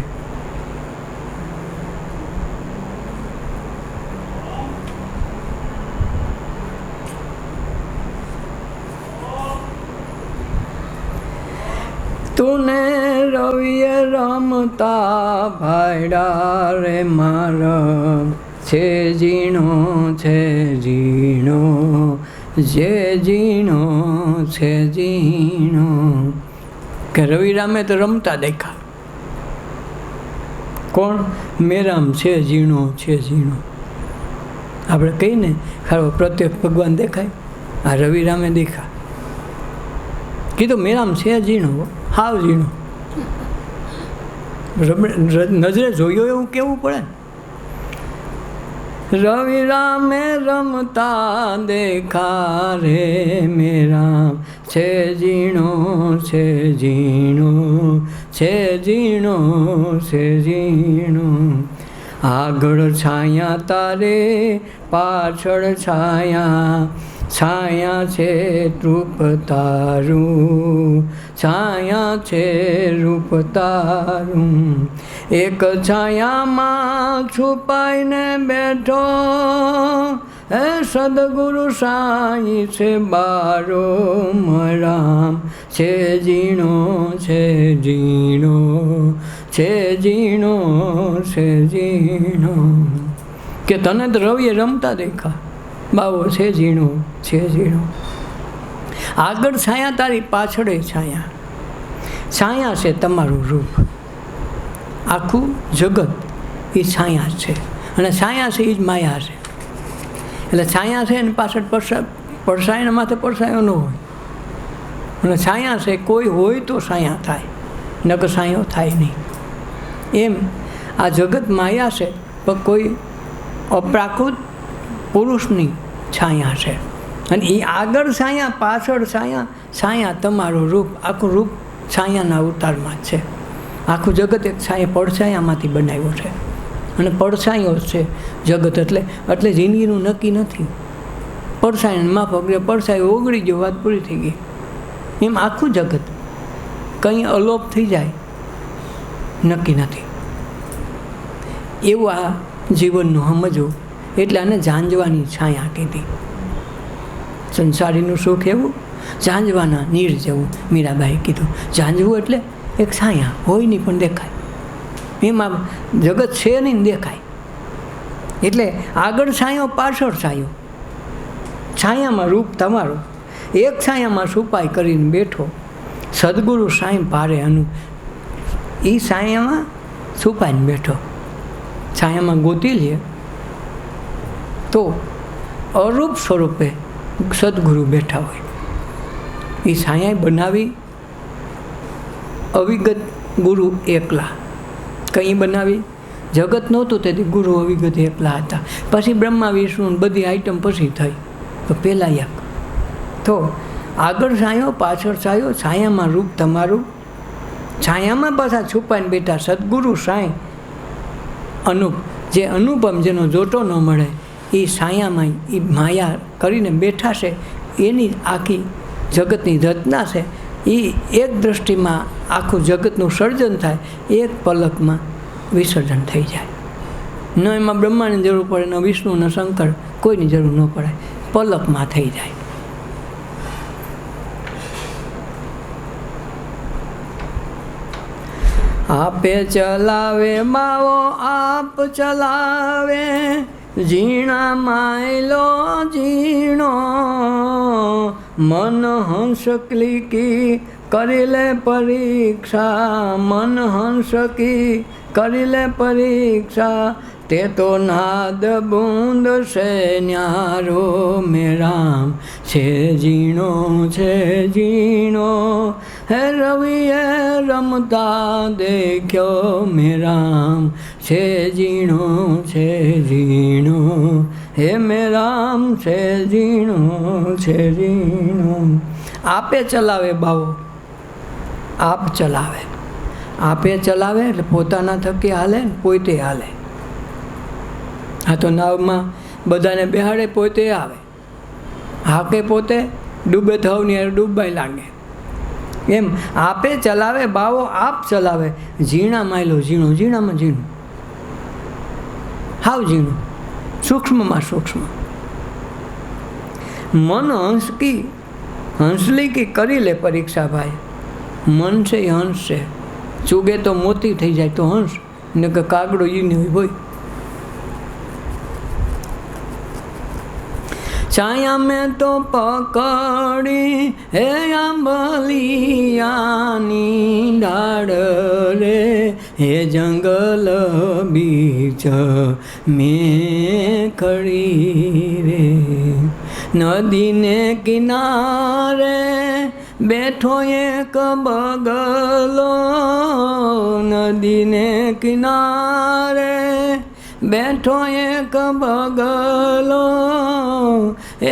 તુને રવિએ રમતા ભાઈડા રે મારા, છે ઝીણો છે ઝીણો, જે ઝીણો છે ઝીણો. કે રવિરામે તો રમતા દેખા. કોણ? મેરામ છે ઝીણો છે ઝીણો. આપણે કહીને ખારો પ્રત્યેક ભગવાન દેખાય, આ રવિરામે દેખા. કીધું મેરામ છે ઝીણો, હાવ ઝીણો. નજરે જોયો એવું કેવું પડે. રવિરામે રમતા દેખા રે મેરામ, છે ઝીણો છે ઝીણો, છે ઝીણો છે ઝીણો. આગળ છાયા તારે, પાછળ છાયા, છાયા છે રૂપ તારું, છાયા છે રૂપ તારું. એક છાયામાં છુપાઈને બેઠો, હે સદગુરુ સાઈ છે બારો મરામ. છે ઝીણો છે ઝીણો, છે ઝીણો છે ઝીણો. કે તને તો રવિએ રમતા દેખા. બાવો છે ઝીણું છે ઝીણું. આગળ છાયા તારી પાછળે છાયા, છાયા છે તમારું રૂપ. આખું જગત એ છાયા છે, અને છાયા છે એ જ માયા છે. એટલે છાયા છે એની પાછળ પડછાયાના માથે પડછાયો ન હોય, અને છાયા છે કોઈ હોય તો છાયા થાય, નકર છાયો થાય નહીં. એમ આ જગત માયા છે, પણ કોઈ અપ્રાકૃત પુરુષની છાયા છે. અને એ આગળ છાયા પાછળ છાયા, છાયા તમારું રૂપ. આખું રૂપ છાયાના અવતારમાં જ છે. આખું જગત એક છાયા પડછાયામાંથી બનાવ્યું છે, અને પડછાયો જ છે જગત. એટલે જિંદગીનું નક્કી નથી. પડછાયાને માફક પડછાયો ઓગળી ગયો, વાત પૂરી થઈ ગઈ. એમ આખું જગત કંઈ અલોપ થઈ જાય નક્કી નથી. એવું આ જીવનનું સમજવું, એટલે આને ઝાંઝવાની છાયા કીધી. સંસારીનું સુખ એવું ઝાંઝવાના નીર જેવું, મીરાબાઈએ કીધું. ઝાંઝવું એટલે એક છાયા હોય નહીં પણ દેખાય. એમાં જગત છે નહીં દેખાય. એટલે આગળ છાયો પાછળ છાયો, છાયામાં રૂપ તમારું. એક છાયામાં છુપાઈ કરીને બેઠો સદગુરુ સાંઈ ભારે અનુ. એ છાયામાં છુપાઈને બેઠો, છાયામાં ગોતી લે તો અરૂપ સ્વરૂપે સદગુરુ બેઠા હોય. એ છાયા બનાવી અવિગત ગુરુ એકલા. કંઈ બનાવી જગત નહોતું તેથી ગુરુ અવિગત એકલા હતા. પછી બ્રહ્મા વિષ્ણુ બધી આઈટમ પછી થઈ. તો પહેલાં એક તો આગળ છાયો પાછળ છાયો, છાયામાં રૂપ તમારું. છાયામાં પાછા છુપાઈને બેઠા સદગુરુ સાંઈ અનુપ. જે અનુપમ જેનો જોટો ન મળે એ છાયામાં એ માયા કરીને બેઠા છે. એની આખી જગતની રચના છે. એ એક દૃષ્ટિમાં આખું જગતનું સર્જન થાય, એક પલકમાં વિસર્જન થઈ જાય. ન એમાં બ્રહ્માની જરૂર પડે, ન વિષ્ણુ ન શંકર, કોઈની જરૂર ન પડે, પલકમાં થઈ જાય. આપે ચલાવે બાવો આપ ચલાવે, ઝીણા માયલો ઝીણો. મન હંસ ક્લિકી કરી લે પરીક્ષા, મન હંસ કી કરી લે પરીક્ષા. તે તો નાદ બૂંદ છે ન્યારો, મેરામ છે ઝીણો છે ઝીણો. હે રવિએ રમતા દેખ્યો, મેરામ છે ઝીણો છે ઝીણો. હે મેરામ છે ઝીણો છે ઝીણો. આપે ચલાવે બાવો, આપ ચલાવે. આપે ચલાવે એટલે પોતાના થકી હાલે ને પોતે હાલે. આ તો નાવમાં બધાને બેહાડે, પોતે આવે. હાકે પોતે, ડૂબે થવની ડૂબાઈ લાગે. એમ આપે ચલાવે બાવો આપ ચલાવે. ઝીણા માયલો ઝીણો, ઝીણામાં ઝીણું, હાવ ઝીણું, સૂક્ષ્મમાં સૂક્ષ્મ. મન હંસકી હંસલી કી કરી લે પરીક્ષા ભાઈ. મન છે એ હંસ છે, ચૂગે તો મોતી થઈ જાય તો હંસ, ને કે કાગડો ઈની હોય ભાઈ. છાયા મેં તો પકડી હે આંબલિયાની ડાળ રે, હે જંગલ બીચ મેં ખડી રે. નદીને કિનારે બેઠો એક બગલો, નદીને કિનારે બેઠો એક બગલો.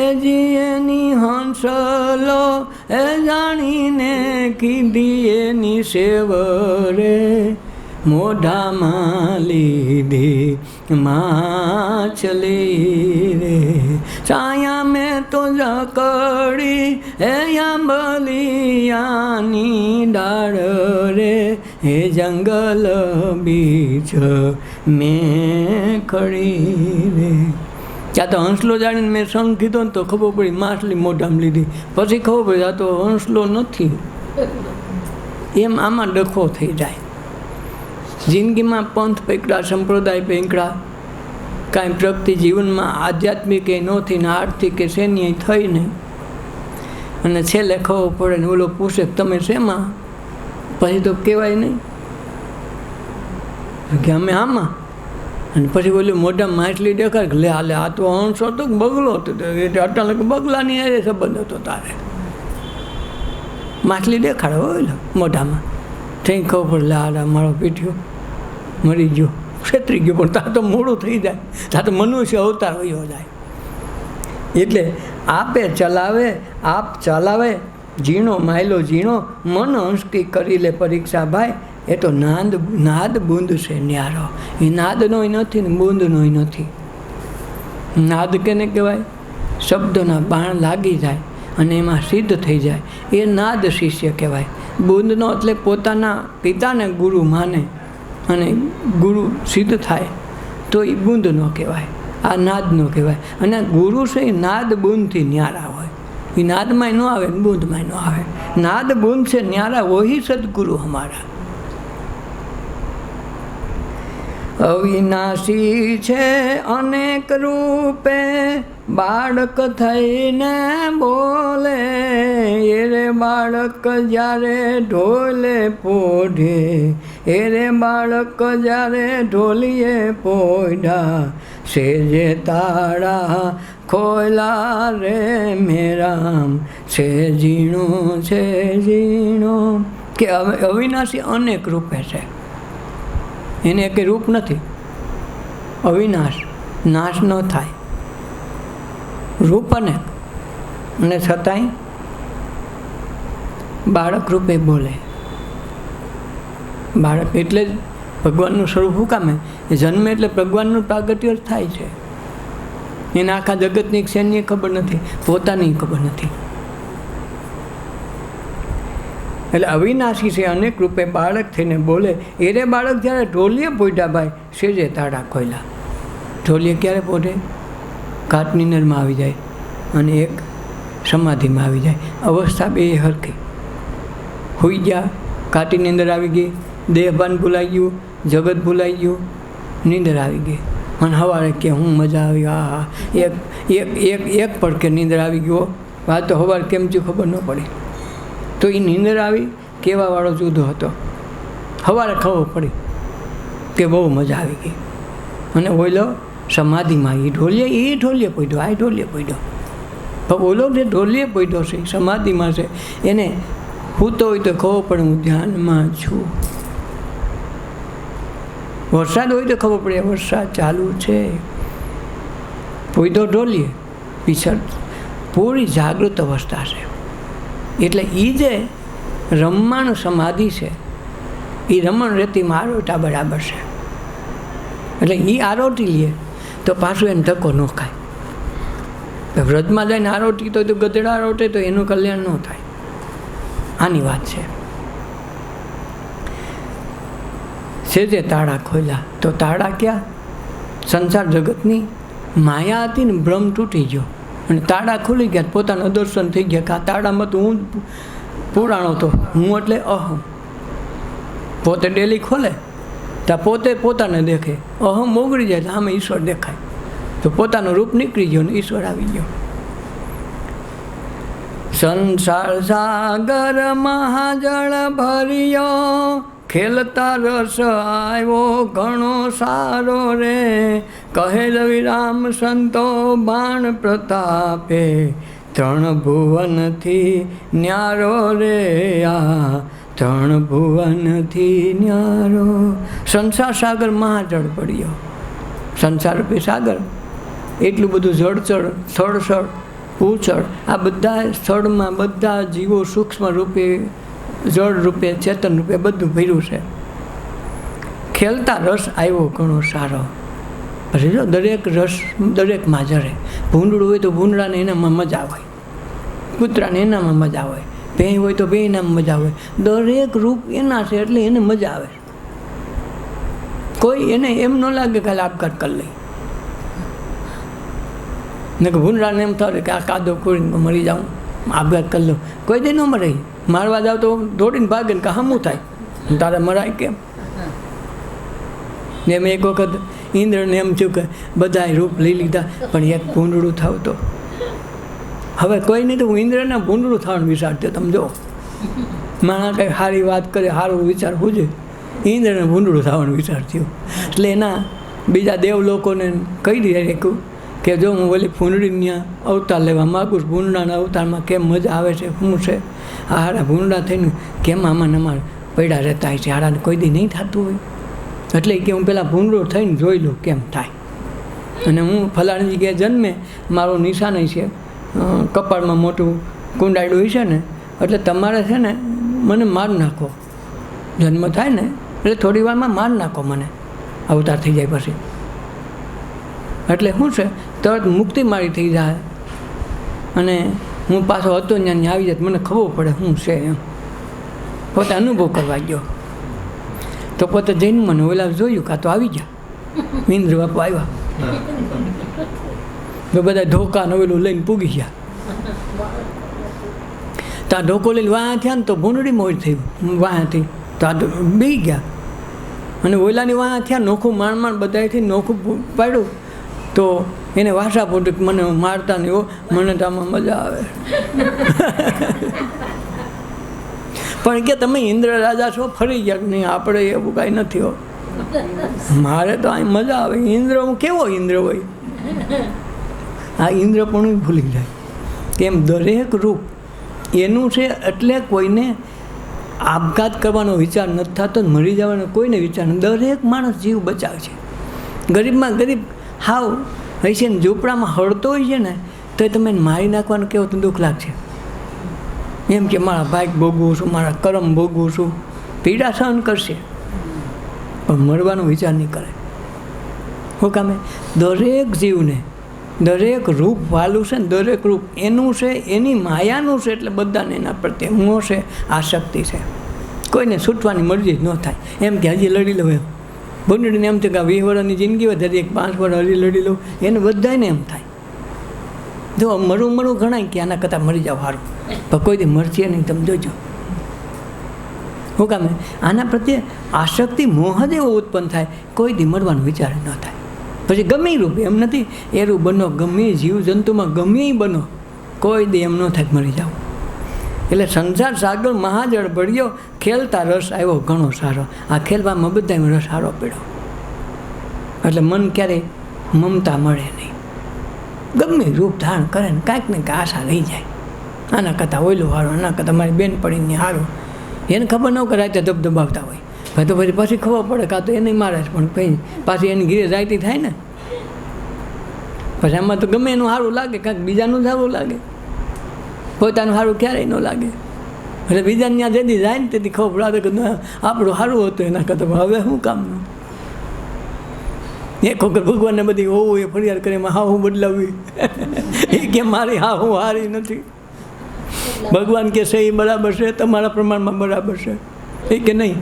એ જીએની હંસલો એ જાણીને કીધી એની સેવરે, મોઢામાં લીધી માછલી રે. છાયા મેં તો જકડી હે આંબલિયાની ડાળ રે, હે જંગલ બીચ મેં ખડી રે. ત્યાં તો હંસલો જાણીને મેં સંગ કીધો ને તો ખબર પડી માછલી મોઢામાં લીધી. પછી ખબર પડી આ તો હંસલો નથી. એમ આમાં ડખો થઈ જાય. જિંદગીમાં પંથ પકડા, સંપ્રદાય પકડા, કાંઈ પ્રગતિ જીવનમાં આધ્યાત્મિક એ નહોતી ને આર્થિક કે શેની થઈ નહીં, અને છેલ્લે ખબર પડે ને ઓલો પૂછે તમે શેમાં, પછી તો કહેવાય નહીં કે અમે આમાં, અને પછી ઓલું મોઢા માછલી દેખાય લે હાલે આ તો હંસ હતો કે બગલો હતો, એટલે અટાણે બગલાની એ સંબંધ હતો તારે, માછલી દેખાડે હોય મોઢામાં, થઈ ખબર પડે લે હાલે મારો પીઠ્યો મરી ગયો છેતરી ગયો, પણ ત્યાં તો મોડું થઈ જાય, ત્યાં તો મનુષ્ય અવતાર વયો જાય. એટલે આપે ચલાવે આપ ચલાવે ઝીણો માયલો ઝીણો મન અંશકી કરી લે પરીક્ષા ભાઈ. એ તો નાદ બુંદ છે ન્યારો, એ નાદનોય નથી ને બુંદનોય નથી. નાદ કેને કહેવાય? શબ્દોના બાણ લાગી જાય અને એમાં સિદ્ધ થઈ જાય, એ નાદ શિષ્ય કહેવાય. બુંદનો એટલે પોતાના પિતાને ગુરુ માને અને ગુરુ સિદ્ધ થાય તો એ બુંદનો કહેવાય, આ નાદનો કહેવાય. અને ગુરુ છે એ નાદ બુંદથી ન્યારા હોય, એ નાદમાંય ન આવે બુંદમાંય ન આવે. નાદ બુંદ છે ન્યારા વહી સદગુરુ હમારા. અવિનાશી છે અનેક રૂપે બાળક થઈને બોલે, એ રે બાળક જ્યારે ઢોલે પોઢે, એ રે બાળક જ્યારે ઢોલીએ પોઢા, સેજે તાળા ખોયલા રે મેરામ, છે ઝીણો છે ઝીણો. કે અવિનાશી અનેક રૂપે છે, એને એક રૂપ નથી. અવિનાશ, નાશ ન થાય, રૂપ અનેક, અને છતાંય બાળક રૂપે બોલે. બાળક એટલે જ ભગવાનનું સ્વરૂપ શું કામે? જન્મે એટલે ભગવાનનું પ્રાગટ્ય થાય છે. એને આખા જગતની ક્ષેત્રની ખબર નથી, પોતાની ખબર નથી. એટલે અવિનાશી છે અનેક રૂપે બાળક થઈને બોલે, એ રે બાળક જ્યારે ઢોલીએ પોઢ્યા ભાઈ, સેજે તાળા ખોયલા. ઢોલીએ ક્યારે પોઢે? ઘાટની નીંદરમાં આવી જાય અને એક સમાધિમાં આવી જાય, અવસ્થા બે હરખી. હોઈ ગયા, ઘાટીની અંદર આવી ગઈ, દેહભાન ભૂલાઈ ગયું, જગત ભૂલાઈ ગયું, નીંદર આવી ગઈ, અને સવારે કે હું મજા આવી, હા એક એક એક એક પડકે નીંદર આવી ગયો, આ તો સવારે કેમ થયું ખબર ન પડી. તો એ નીંદર આવી કહેવાવાળો જુદો હતો, સવારે ખબર પડી કે બહુ મજા આવી ગઈ. અને ઓલો સમાધિમાં એ ઢોલીએ પડ્યો, આ ઢોલીએ પડ્યો. પણ ઓલો જે ઢોલીએ પડ્યો છે સમાધિમાં છે, એને સૂતો હોય તો ખબર પડે હું ધ્યાનમાં છું. વરસાદ હોય તો ખબર પડે વરસાદ ચાલુ છે. પોઈતો ઢોલીએ પીછળ પૂરી જાગૃત અવસ્થા છે. એટલે એ જે રમણ સમાધિ છે એ રમણ રેતીમાં આરોટા બરાબર છે. એટલે એ આરોટી લે તો પાછું એને ધક્કો ન ખાય. વ્રજમાં જઈને આરોટી તો ગધેડા આરોટે તો એનું કલ્યાણ ન થાય. આની વાત છે. સેજે તાળા ખોલ્યા, તો તાળા ક્યાં? સંસાર જગતની માયા હતી ને ભ્રમ તૂટી ગયો અને તાળા ખુલી ગયા, પોતાનું દર્શન થઈ ગયા કે આ તાળામાં તો હું પુરાણો તો હું એટલે અહમ. પોતે ડેલી ખોલે ત્યાં પોતે પોતાને દેખે, અહમ ઓગળી જાય તો આમાં ઈશ્વર દેખાય, તો પોતાનું રૂપ નીકળી ગયો ને ઈશ્વર આવી ગયો. સંસાર સાગર મહાજળ ભર્યો, ખેલતા રસ આવ્યો ઘણો સારો રે, કહે રવિરામ સંતો બાણ પ્રતાપે, ત્રણ ભુવનથી ન્યારો રે આ, ત્રણ ભુવનથી ન્યારો. સંસાર સાગર મહાજળ પડ્યો, સંસાર રૂપી સાગર, એટલું બધું જળચળ સ્થળસળ પૂચળ, આ બધા સ્થળમાં બધા જીવો સૂક્ષ્મ રૂપે જળ રૂપે ચેતન રૂપે બધું ભર્યું છે. ખેલતા રસ આવ્યો ઘણો સારો. પછી જો દરેક રસ દરેકમાં જરે. ભૂંડળું હોય તો ભૂંડળાને એનામાં મજા હોય, કૂતરાને એનામાં મજા હોય, ભેં હોય તો ભેંનામાં મજા હોય. દરેક રૂપ એના છે એટલે એને મજા આવે. કોઈ એને એમ ન લાગે ખાલી આપઘાત કરી લઈ ને કે ભૂંડળાને એમ થાય કે આ કાદો કોઈને મરી જાઉં, આપઘાત કરી લઉં. કોઈ દી ન મરે. મારવા જાવ તો દોડીને ભાગે ને કે હમું થાય, તારે મરાય કેમ? એમ એક વખત ઇન્દ્રને એમ થયું કે બધાએ રૂપ લઈ લીધા પણ એક ભૂંડળું થાવ તો હવે કોઈ નહીં તો હું ઇન્દ્રને ભૂંડળું થવાનું વિચારતો. તમે જો માણસ કંઈ સારી વાત કરે, સારું વિચાર પૂછે, ઇન્દ્રને ભૂંડળું થવાનું વિચાર થયો. એટલે એના બીજા દેવલોકોને કહી દે કે જો હું ઓલી ભૂંડળીને અવતાર લેવા માગું છું, ભૂંડળાના અવતારમાં કેમ મજા આવે છે, શું છે આ હારા ભૂંડળા થઈને કેમ આમાં અમારે પડ્યા રહેતા હોય છે, હારાને કોઈ દી નહીં થતું હોય. એટલે કે હું પહેલાં ભૂંડળો થઈને જોઈ લઉં કેમ થાય. અને હું ફલાણી જગ્યાએ જન્મે, મારું નિશાન છે કપાળમાં મોટું કુંડાયડું હોય છે ને, એટલે તમારે છે ને મને માર નાખો, જન્મ થાય ને એટલે થોડી વારમાં માર નાખો મને, અવતાર થઈ જાય પછી. એટલે શું છે તરત મુક્તિ મારી થઈ જાય અને હું પાછો હતો ત્યાં આવી જાય, મને ખબર પડે શું છે એમ. પોતે અનુભવ કરવા ગયો તો પોતે જઈને મને ઓલા જોયું કાં તો આવી ગયા, ઇન્દ્ર બાપુ આવ્યા તો બધા ધોકા નવેલું લઈને પૂગી ગયા. તો આ ધોકો લઈને વાહ થયા ને તો ભૂંડળી મોજ થઈ વાહથી, તો આ બી ગયા અને ઓલાની વાહ થયા, નોખું માંડ બધાથી નોખું પાડ્યું. તો એને વાસા પોતે મને મારતા નહીં, મને તો આમાં મજા આવે. પણ કે તમે ઇન્દ્ર રાજા છો, ફરી ગયા નહીં, આપણે એવું કાંઈ નથી હો, મારે તો અહીં મજા આવે. ઇન્દ્ર હું કેવો ઇન્દ્ર હોય, આ ઇન્દ્ર પણ ભૂલી જાય. કેમ દરેક રૂપ એનું છે, એટલે કોઈને આપઘાત કરવાનો વિચાર નથી થતો, મરી જવાનો કોઈને વિચાર નથી. દરેક માણસ જીવ બચાવે છે. ગરીબમાં ગરીબ હાવ હોય છે ને, ઝૂંપડામાં હળતો હોય છે ને તો તમે મારી નાખવાનું કેવું તો દુઃખ લાગશે. એમ કે મારા ભાગ ભોગવું છું, મારા કર્મ ભોગવું છું, પીડા સહન કરશે પણ મરવાનો વિચાર નહીં કરે. શું કામે? દરેક જીવને દરેક રૂપ વાલું છે ને, દરેક રૂપ એનું છે, એની માયાનું છે, એટલે બધાને એના પ્રત્યે મોહ છે, આસક્તિ છે. કોઈને છૂટવાની મરજી જ ન થાય. એમ કે હજી લડી લો એમ ભૂંડળીને એમ છે કે 20 વર્ષની જિંદગી હોય, હજી 5 વર્ષ હજી લડી લો, એને બધાને એમ થાય. જો મરું ગણાય કે આના કરતાં મરી જાવ સારું, પણ કોઈ દી મરશે નહીં, તમે જોજો. શું કામે? આના પ્રત્યે આસક્તિ મોહ જ એવો ઉત્પન્ન થાય, કોઈ દી મરવાનો વિચાર ન થાય. પછી ગમે રૂપ, એમ નથી એ રૂપ બનો, ગમે જીવજંતુમાં ગમે બનો, કોઈ દી એમ ન થાય મરી જાવ. એટલે સંસાર સાગર મહાજળ ભળ્યો, ખેલતા રસ આવ્યો ઘણો સારો. આ ખેલવામાં બધામાં રસ સારો પડ્યો, એટલે મન ક્યારેય મમતા મળે નહીં. ગમે રૂપ ધારણ કરે ને કાંઈક ને કાંઈક આશા રહી જાય, આના કરતાં ઓયલું સારું, આના કરતાં મારી બેન પડીને સારું. એને ખબર ન કરે તે દબદબાવતા હોય, તો પછી ખબર પડે કાં તો એને મારે છે, પણ પછી પાછી એની ઘીરે જાયતી થાય ને, પછી આમાં તો ગમે એનું સારું લાગે, કાંઈક બીજાનું સારું લાગે, પોતાનું સારું ક્યારેય ન લાગે. એટલે બીજાને ત્યાં જેથી જાય ને તેથી ખબર પડે કે આપણું સારું હતું એના કરતાં, હવે શું કામનું. એક વખત ભગવાનને બધી હોવું એ ફરિયાદ કરે, એમાં હા હું બદલાવી એ કે મારી હા હું હારી નથી. ભગવાન કે છે એ બરાબર છે, તમારા પ્રમાણમાં બરાબર છે. એ કે નહીં,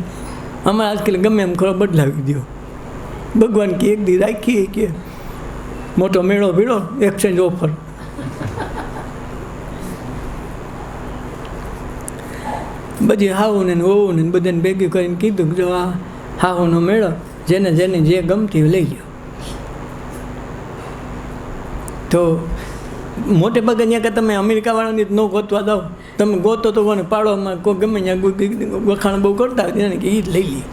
અમારે આજકાલ ગમે એમ ખરો બદલાવી દો. ભગવાન કે એક દી રાખીએ કે મોટો મેળો ભીડો, એક્સચેન્જ ઓફર. બધી હાવું ને હોવું ને બધાને ભેગી કરીને કીધું કે જો આ હાવુનો મેળો, જેને જેને જે ગમતી લઈ લો. તો મોટે ભાગે ત્યાં કે તમે અમેરિકાવાળાની ન ગોતવા દો, તમે ગોતો તો કોને પાડોમાં કોઈ ગમે ત્યાં વખાણ બહુ કરતા હોય એને કે એ જ લઈ લઈએ.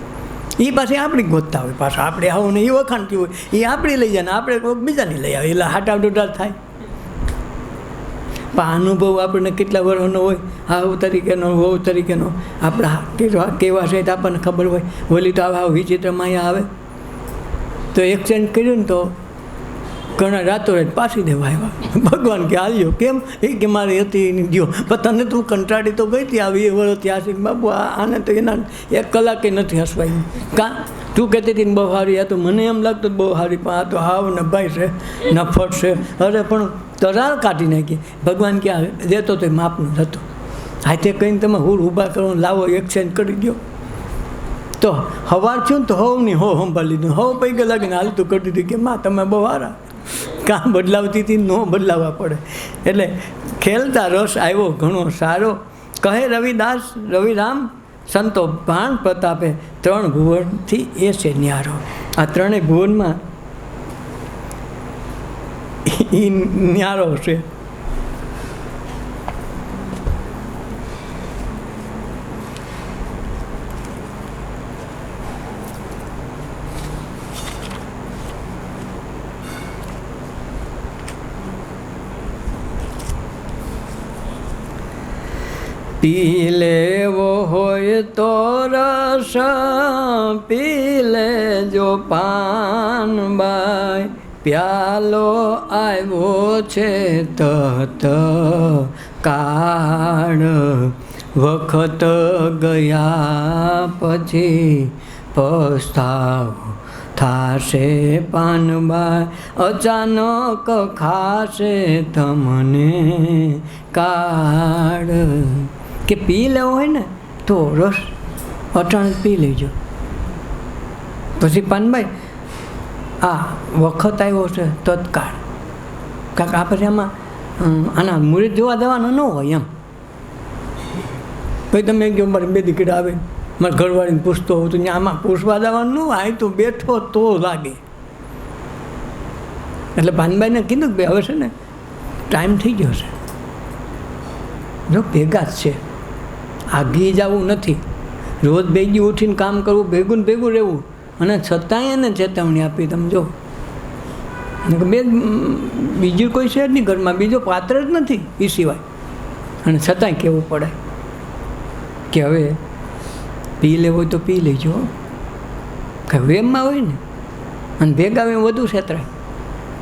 એ પાછી આપણી ગોતતા હોય, પાછા આપણે આવું ને એ વખાણતી હોય, એ આપણી લઈ જાય ને આપણે કોઈ બીજાની લઈ આવે, એટલે હાટા ડોટા થાય. પણ અનુભવ આપણને કેટલા વર્ષનો હોય, હાવ તરીકેનો વહુ તરીકેનો આપણા કેવા છે તો આપણને ખબર હોય. ઓલી તો આવા વિચિત્ર માયા આવે તો એક્સચેન્જ કર્યું ને તો ઘણા રાતો રાત પાછી દેવા આવ્યા. ભગવાન કે આવ્યો કેમ? એ કે મારી હતી એની દો, પણ તને તું કંટાળી તો ગઈ હતી આવી એ વર્ષ ત્યાં છે બાપુ, આને તો એના 1 કલાકે નથી હસવાઈ. કાં તું કહેતી હતી ને બહુ સારી, આ તો મને એમ લાગતું બહુ સારી, પણ આ તો હાવ ને ભાઈ છે, નફટ છે. અરે પણ તરાર કાઢી નાખી. ભગવાન ક્યાં દેતો તો માપનું થતું, હાથે કહીને તમે હુર ઊભા કરો, લાવો એક્સચેન્જ કરી દો. તો હવાર થયું ને તો હવની હો સંભાળી લીધું, હવ પૈકી લાગીને હાલતું કરી દીધું કે માં તમે બહુ સારા. કાં બદલાવતી હતી ન બદલાવવા પડે. એટલે ખેલતા રસ આવ્યો ઘણો સારો, કહે રવિદાસ રવિરામ સંતો ભાણ પ્રતાપે, 3 ભુવનથી એ છે ન્યારો. આ ત્રણેય ભુવનમાં એ ન્યારો છે. પી લેવો હોય તો રસ પી લેજો પાનબાઈ, પ્યાલો આવ્યો છે તત કાળ, વખત ગયા પછી પસ્તાવો થાશે પાનબાઈ, અચાનક ખાશે તમને કાળ. કે પી લેવો હોય ને તો રસ અચાનક પી લેજો. પછી પાનભાઈ આ વખત આવ્યો છે તત્કાળ, કારણ કે આપણે આમાં આના મુહૂર્ત જોવા દેવાનો ન હોય એમ. ભાઈ તમે કહો મારે બે દીકરા આવે, મારા ઘરવાળીને પૂછતો હોઉં તો આમાં પૂછવા દેવાનું ન હોય, અહીં તો બેઠો તો લાગે. એટલે પાનભાઈને કીધું કે ભાઈ હવે છે ને ટાઈમ થઈ ગયો છે, જો ભેગા જ છે, આગી જવું નથી, રોજ ભેગી ઉઠીને કામ કરવું, ભેગું ને ભેગું રહેવું, અને છતાંય એને ચેતવણી આપી. તમે જો બે બીજું કોઈ છે જ નહીં ઘરમાં, બીજો પાત્ર જ નથી એ સિવાય, અને છતાંય કહેવું પડે કે હવે પી લેવો હોય તો પી લેજો. કે વેમમાં હોય ને અને ભેગા વેમ વધુ છેતરાય,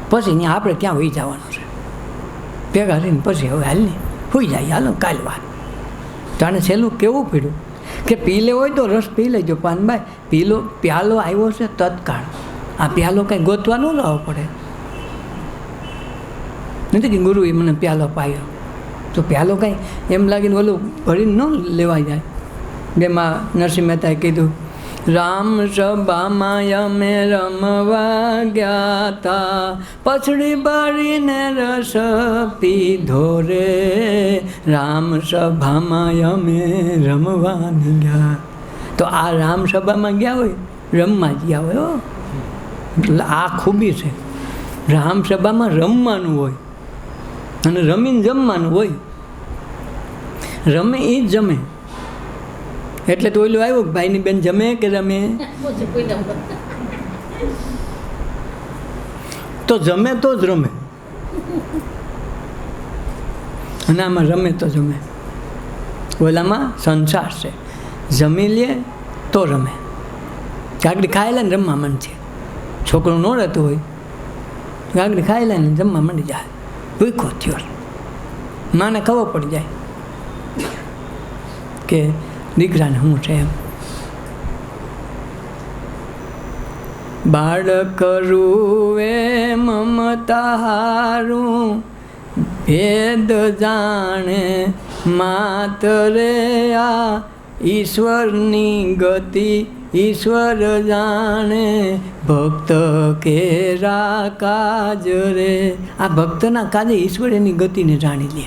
પછી અહીંયા આપણે ક્યાં વહી જવાનું છે, ભેગા રહીને પછી હવે હાલ નહીં હોઈ જાય, હાલો કાલ વાત. તાણે છેલ્લું કેવું પડ્યું કે પી લેવો હોય તો રસ પી લેજો પાનભાઈ, પ્યાલો આવ્યો છે તત્કાળ. આ પ્યાલો કંઈ ગોતવા ન લાવવો પડે. નથી કે ગુરુએ મને પ્યાલો પાયો, તો પ્યાલો કંઈ એમ લાગીને ઓલું ભરીને ન લેવાઈ જાય. બેમાં નરસિંહ મહેતાએ કીધું, રામ સભામાં અમે રમવા ગયા તા, પછડી ભરીને રસ પીધો રે, રામ સભામાં અમે રમવા ગયા. તો આ રામ સભામાં ગયા હોય, રમવા જ ગયા હોય. એટલે આ ખૂબી છે, રામ સભામાં રમવાનું હોય અને રમીને જમવાનું હોય. રમે એ જ જમે. એટલે તો ઓલું આવ્યું કે ભાઈની બેન જમે કે રમે, તો જમે તો જ રમે, અને આમાં રમે તો જમે. ઓલામાં સંસાર છે, જમી લે તો રમે. ગાગડી ખાઈ લે ને રમવા માંડ છે. છોકરું ન રહેતું હોય, ગાગડી ખાઈ લે ને જમવા માંડી જાય, ભૂખો થયો, માને ખબર પડી જાય કે દીકરાને શું છે એમ. બાળક રૂવે મમતા હારું, ભેદ જાણે માતરે આ, ઈશ્વરની ગતિ ઈશ્વર જાણે, ભક્ત કેરા કાજ રે. આ ભક્તના કાજે ઈશ્વર એની ગતિને જાણી લે.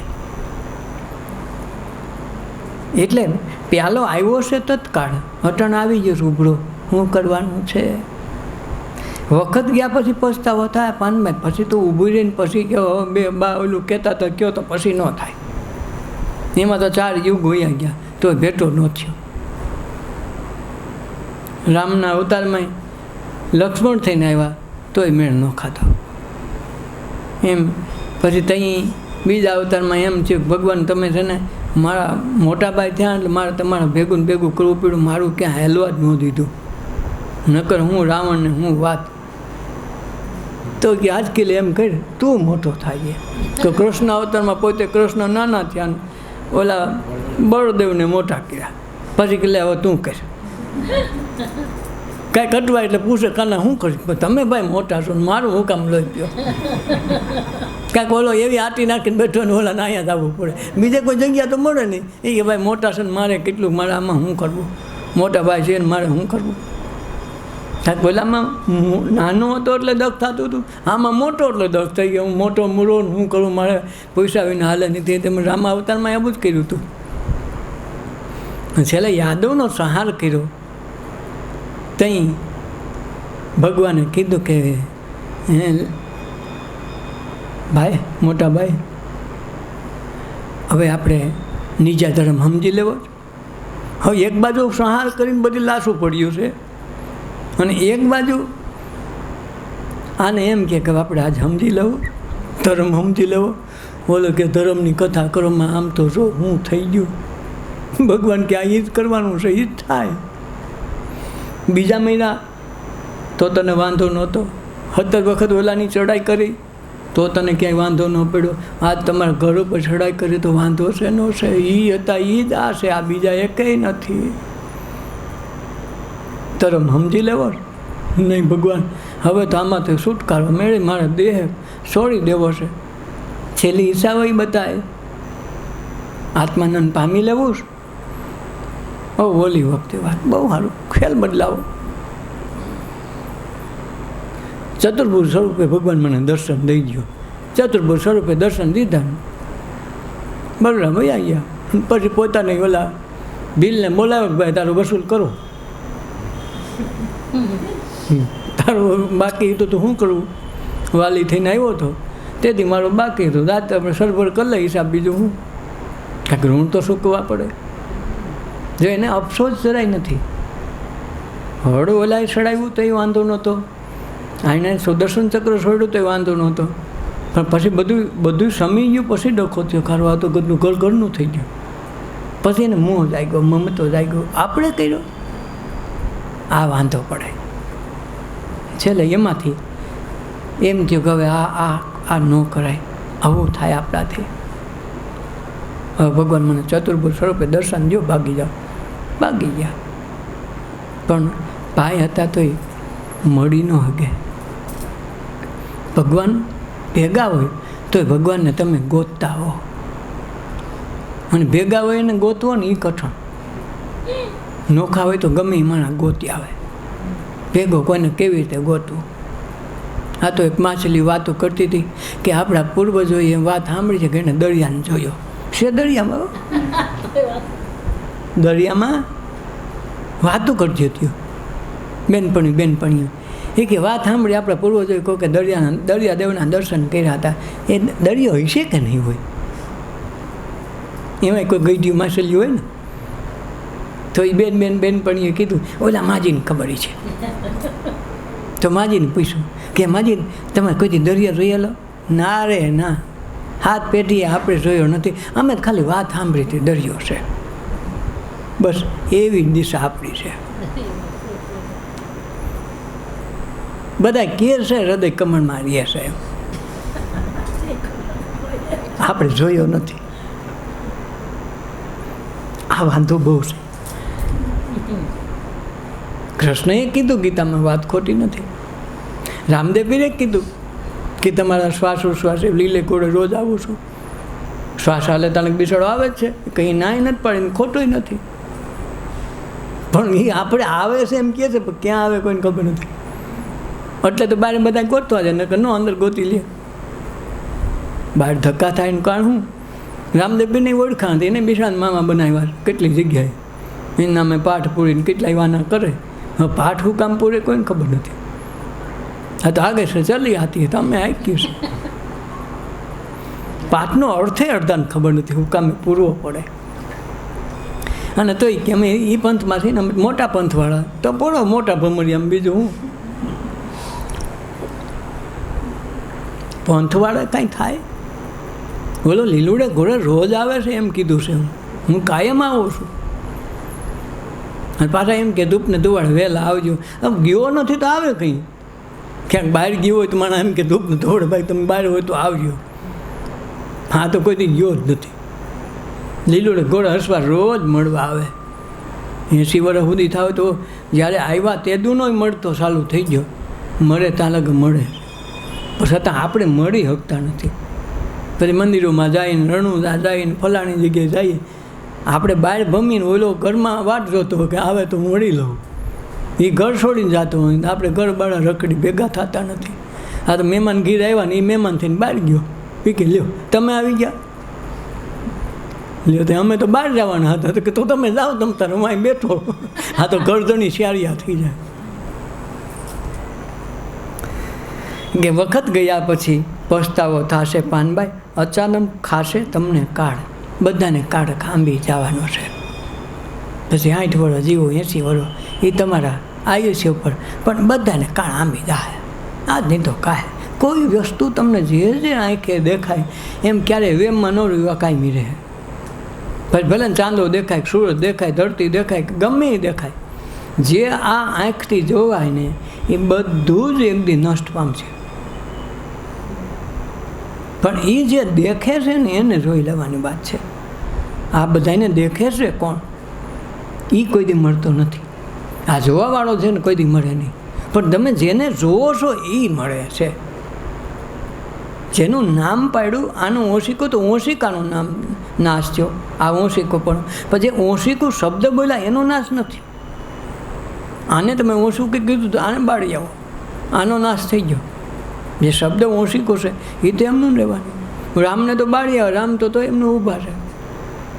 એટલે પ્યાલો આવ્યો છે તત્કાળ, અટણ આવી ગયો રૂબડો, શું કરવાનું છે. વખત ગયા પછી પછતાવો થાય પાનમાં, પછી તો ઊભું રહીને પછી કહો બે બા ઓલું કહેતા તો કહો તો પછી ન થાય. એમાં તો 4 યુગ હોયા ગયા તો ભેટો ન થયો. રામના અવતારમાં લક્ષ્મણ થઈને આવ્યા તોય મેળ ન ખાધો. એમ પછી ત્યાં બીજા અવતારમાં એમ છે ભગવાન તમે છે ને મારા મોટા ભાઈ થયા એટલે મારે તમારે ભેગું ને ભેગું કરવું પડ્યું, મારું ક્યાં હેલવા જ ન દીધું, નકર હું રાવણને હું વાત. તો કે આજકાલ એમ કહે તું મોટો થાય. તો કૃષ્ણ અવતારમાં પોતે કૃષ્ણ નાના થયા ને ઓલા બળદેવને મોટા કર્યા. પછી કે લે હવે તું કર કાંઈ કટવા, એટલે પૂછે કાના શું કરીશ, તમે ભાઈ મોટા છો ને મારું હું કામ લઈ ગયો. કાંઈક ઓલો એવી આટી નાખીને બેઠો ને ઓલા અહીંયા જ આવવું પડે, બીજે કોઈ જગ્યા તો મળે નહીં. એ કે ભાઈ મોટા છે ને મારે કેટલું, મારે આમાં શું કરવું, મોટા ભાઈ છે ને મારે શું કરવું. કાંઈક ઓલામાં નાનો હતો એટલે દખ થતું હતું, આમાં મોટો એટલે દખ થઈ ગયો. હું મોટો મૂળો શું કરું, મારે પૈસા વિના હાલે નથી. તમે રામા અવતારમાં એવું જ કર્યું હતું. છેલ્લે યાદવનો સંહાર કર્યો. ત્યાં ભગવાને કીધું કે હે ભાઈ, મોટા ભાઈ, હવે આપણે નીચા ધર્મ સમજી લેવો. હવે એક બાજુ સંહાર કરીને બધી લાશું પડ્યું છે અને એક બાજુ આને એમ કે આપણે આજ સમજી લેવો, ધર્મ સમજી લેવો. બોલો કે ધર્મની કથા કરવામાં આમ તો જો હું થઈ ગયું. ભગવાન કે આ એ જ કરવાનું છે, એ જ થાય. બીજા મહિના તો તને વાંધો નહોતો, 17 વખત ઓલાની ચડાઈ કરી તો તને ક્યાંય વાંધો ન પડ્યો. આજ તમારા ઘર ઉપર ચડાઈ કરી તો વાંધો છે નો છે. એ હતા એ જ આ છે, આ બીજા એકેય નથી. ધર્મ સમજી લેવો નહીં. ભગવાન હવે તો આમાંથી છુટકારો મેળવી મારા દેહ છોડી દેવો છે. છેલ્લી ઈચ્છા હોય બતાવે, આત્માનંદ પામી લેવું છે. ઓલી વખતે વાત બહુ સારું, ખ્યાલ બદલાવો. ચતુર્ભુજ સ્વરૂપે ભગવાન મને દર્શન દઈ ગયો. ચતુર્ભુજ સ્વરૂપે દર્શન દીધા, બલરામ વયા ગયા. પછી પોતાને ઓલા બિલને બોલાવ્યો કે ભાઈ તારું વસૂલ કરો, તારું બાકી હતું તો શું કરવું. વાલી થઈને આવ્યો હતો તેથી મારો બાકી હતું, રાત આપણે સરભર કરી લઈ હિસાબ. બીજું હું કાંઈક ઋણ તો ચૂકવવા પડે. જો એને અફસોસ જરાય નથી. હળું ઓલાએ ચડાવ્યું તો એ વાંધો નહોતો, આને સુદર્શન ચક્ર છોડ્યું તો એ વાંધો નહોતો. પણ પછી બધું સમી ગયું. પછી ડખો થયો, ખારો આ તો બધું ઘરનું થઈ ગયું. પછી એને મોહ જાગ્યો, મમતો જાગ્યો, આપણે કર્યો, આ વાંધો પડે. છેલ્લે એમાંથી એમ થયું કે હવે આ ન કરાય, આવું થાય આપણાથી. હવે ભગવાન મને ચતુર્ભુજ સ્વરૂપે દર્શન દો, ભાગી જાઓ. ભાગી ગયા. પણ ભાઈ હતા તોય મળી ન શકે. ભગવાન ભેગા હોય તોય ભગવાનને તમે ગોતતા હો, અને ભેગા હોય એને ગોતવો ને એ કઠણ. નોખા હોય તો ગમે એ માણસ ગોતી આવે. ભેગો કોઈને કેવી રીતે ગોતવું. આ તો એક માછલી વાતો કરતી હતી કે આપણા પૂર્વજોએ એ વાત સાંભળી છે કે એને દરિયાને જોયો છે. દરિયામાં વાતો કરતી હતી બેનપણીઓ. એ કે વાત સાંભળી આપણા પૂર્વજોએ કહો કે દરિયાદેવના દર્શન કર્યા હતા. એ દરિયો હશે કે નહીં હોય? એમાં કોઈ ગઈઢી માછલી હોય ને તો એ બેનપણીએ કીધું ઓલા માજીને ખબર છે. તો માજીને પૂછ્યું કે માજી તમે કોઈ દરિયા જોયેલો? ના રે ના, હાથ પેઢીએ આપણે જોયો નથી, અમે ખાલી વાત સાંભળી હતી દરિયો છે. બસ એવી જ દિશા આપણી છે. બધા કેર છે હૃદય કમળમાં રહે છે, આપણે જોયો નથી. આ વાંધો બહુ છે. કૃષ્ણએ કીધું ગીતામાં, વાત ખોટી નથી. રામદેવીએ કીધું કે તમારા શ્વાસોશ્વાસ લીલે કોડે રોજ આવું છું. શ્વાસ હાલે તાણક બિસાડો આવે જ છે, કંઈ નાય નથી પાડીને ખોટું નથી. પણ એ આપણે આવે છે એમ કહે છે, પણ ક્યાં આવે કોઈને ખબર નથી. એટલે તો બહાર બધા ગોતવા જાય, નકર ન અંદર ગોતી લે. બહાર ધક્કા થાય ને કારણ હું રામદેવને ઓળખાણ હતી, એને બિસાડ મામા બનાવ્યા કેટલી જગ્યાએ. એના નામે પાઠ પૂરીને કેટલાય વાના કરે. હવે પાઠ હું કામ પૂરે કોઈને ખબર નથી. આ તો આગે છે ચલી આતી તમે આક્યું છે. પાઠનો અર્થે અડધાને ખબર નથી, હું કામે પૂરવો પડે. અને તોય કે અમે એ પંથમાંથી ને મોટા પંથવાળા તો પૂરો મોટા ભમરિયામાં. બીજું હું પંથવાળા કાંઈ થાય? બોલો લીલુડે ઘોડે રોજ આવે છે એમ કીધું છે. હું કાયમ આવું છું. અને પાછા એમ કે ધૂપને ધુવાડે વહેલા આવજો. આમ ગયો નથી તો આવે કંઈ. ક્યાંક બહાર ગયો હોય તો માણસ એમ કે ધૂપને ધોવડે ભાઈ તમે બહાર હોય તો આવજો. હા તો કોઈ દી ગયો જ નથી. લીલુડે ઘોડે હસવા રોજ મળવા આવે. 80 વર્ષ સુધી થાય તો જ્યારે આવ્યા તે દૂનો મળતો ચાલુ થઈ ગયો. મળે ત્યાં લગ મળે, પણ છતાં આપણે મળી શકતા નથી. પછી મંદિરોમાં જઈને રણુદા જઈને ફલાણી જગ્યાએ જઈએ. આપણે બહાર ભમીને ઓલો ઘરમાં વાટ જોતો કે આવે તો મળી લઉં. એ ઘર છોડીને જતો હોય ને આપણે ઘર બાળા રખડી ભેગા થતા નથી. આ તો મહેમાન ઘીર આવ્યા ને એ મહેમાન થઈને બહાર ગયો. એ કે લ્યો તમે આવી ગયા, લ્યો તો અમે તો બહાર જવાના હતા. તો કે તો તમે જાઓ, તમે તારે અહીં બેઠો. આ તો ઘરધણી શિયાળિયા થઈ જાય. કે વખત ગયા પછી પસ્તાવો થશે પાનબાઈ, અચાનક ખાશે તમને કાળ. બધાને કાળ ખાંભી જવાનો છે. પછી 60 વર્ષ જીવો, 80 વર્ષ, એ તમારા આયુષ્ય ઉપર, પણ બધાને કાળ આંબી જાય. આ જ નહીં તો કાંઈ કોઈ વસ્તુ તમને જે આંખે દેખાય એમ ક્યારેય વેમમાં ન રહ્યું કાંઈ રહે. પછી ભલે ચાંદો દેખાય, સૂરજ દેખાય, ધરતી દેખાય, ગમે એ દેખાય, જે આ આંખથી જોવાય ને એ બધું જ એક દી નષ્ટ પામશે. પણ એ જે દેખે છે ને એને જોઈ લેવાની વાત છે. આ બધાને દેખે છે કોણ, એ કોઈ દી મળતો નથી. આ જોવાવાળો છે ને કોઈ દી મળે નહીં. પણ તમે જેને જોવો છો એ મળે છે. જેનું નામ પાડ્યું, આનું ઓશિકો તો ઓશિકાનું નામ નાશ થયો. આ ઓશિકો પણ પછી ઓશિકું શબ્દ બોલ્યા એનો નાશ નથી. આને તમે ઓશિકું કીધું તો આને બાળી આવો, આનો નાશ થઈ ગયો. જે શબ્દ ઓશિકો છે એ તો એમનું રહેવાનું. રામને તો બાળી આવે, રામ તો એમનું ઊભા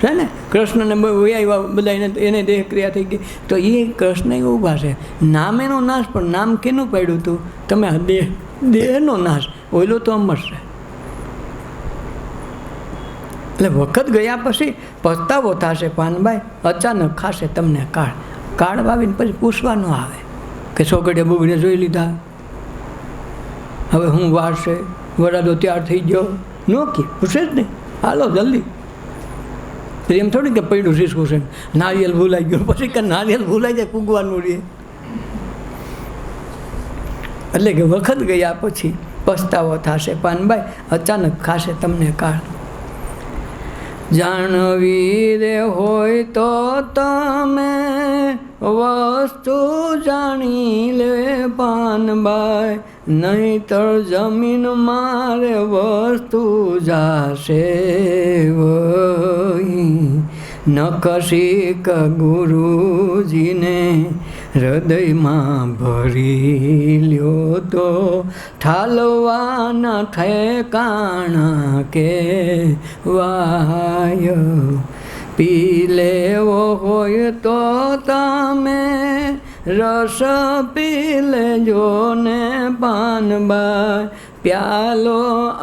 છે ને. કૃષ્ણને આવ્યા બધા એને દેહ ક્રિયા થઈ ગઈ તો એ કૃષ્ણ ઊભા છે. નામ એનો નાશ, પણ નામ કેનું પાડ્યું હતું તમે? દેહનો નાશ. ઓયલો તો અમર છે. એટલે વખત ગયા પછી પસ્તાવો થશે પાનબાઈ, અચાનક ખાશે તમને કાળ. કાળ વાવીને પછી પૂછવા ન આવે કે છોકરીએ બુગડે જોઈ લીધા, હવે હું વાર છે, વરાદો તૈયાર થઈ ગયો, નો કે પૂછે જ નહીં. હાલો જલ્દી. એમ થોડી કે પડ્યું શીશકું છે, નારિયેલ ભૂલાઈ ગયું, પછી કે નારિયેલ ભૂલાઈ જાય પૂગવાનું રહે. એટલે કે વખત ગયા પછી પસ્તાવો થશે પાનબાઈ, અચાનક ખાશે તમને કાળ. જાણવી રે હોય તો તમે વસ્તુ જાણી લે પાનબાઈ, નહીતર જમીન મારે વસ્તુ જાશે વહી. નખશીક ગુરુજીને હૃદયમાં ભરી લ્યો તો ઠાલવાના ઠેકાણા કે વાય. પી લેવો હોય તો તમે રસ પી લેજો ને પાનબાઈ, પ્યાલો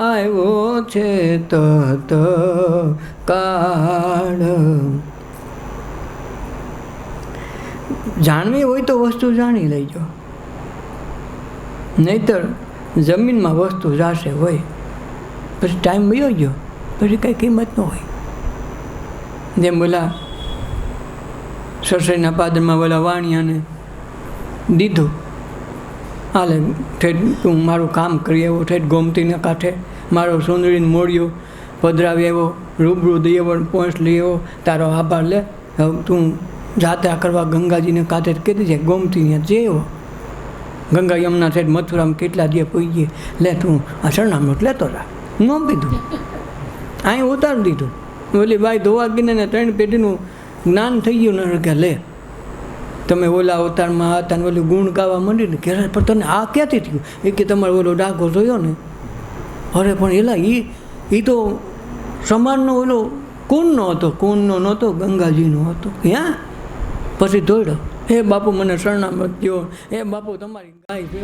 આવ્યો છે તત કાળ. જાણવી હોય તો વસ્તુ જાણી લેજો, નહીતર જમીનમાં વસ્તુ જાશે હોય. પછી ટાઈમ વયો ગયો પછી કંઈ કિંમત ન હોય. જેમ બોલા સરસઈના પાદરમાં બોલા વાણિયાને દીધું, હાલે ઠેઠ તું મારું કામ કરી આવ્યો, ઠેઠ ગોમતીના કાંઠે મારો સુંદરીને મોડ્યો પધરાવી આવ્યો, રૂબરૂ દઈ આવ્યો, પહોંચ લઈ આવ્યો, તારો આભાર લે. હવે તું જાત્રા કરવા ગંગાજીને કાંઠે કીધી છે, ગોમતીને જેવો ગંગા યમુના ઠેઠ મથુરામાં કેટલા દિવસ પૂગીએ, લે તું આ સરનામું લેતો રાખ. ન પીધું, અહીં ઉતારી દીધું. ઓલી બાઈ ધોવા ગઈને 3 પેઢીનું જ્ઞાન થઈ ગયું ને કે લે તમે ઓલા અવતારમાં હતા ને ઓલું ગુણ ગાવા માંડી ને કે પણ તને આ ક્યાંથી થયું? એ કે તમારો ઓલો ડાઘો જોયો ને, અરે પણ એલા એ તો સમાનનો ઓલો કુંડનો હતો, કુંડનો નહોતો, ગંગાજીનો હતો. ક્યાં પછી દોડ્યો, હે બાપુ મને શરણામત દો, હે બાપુ તમારી ગાય છે.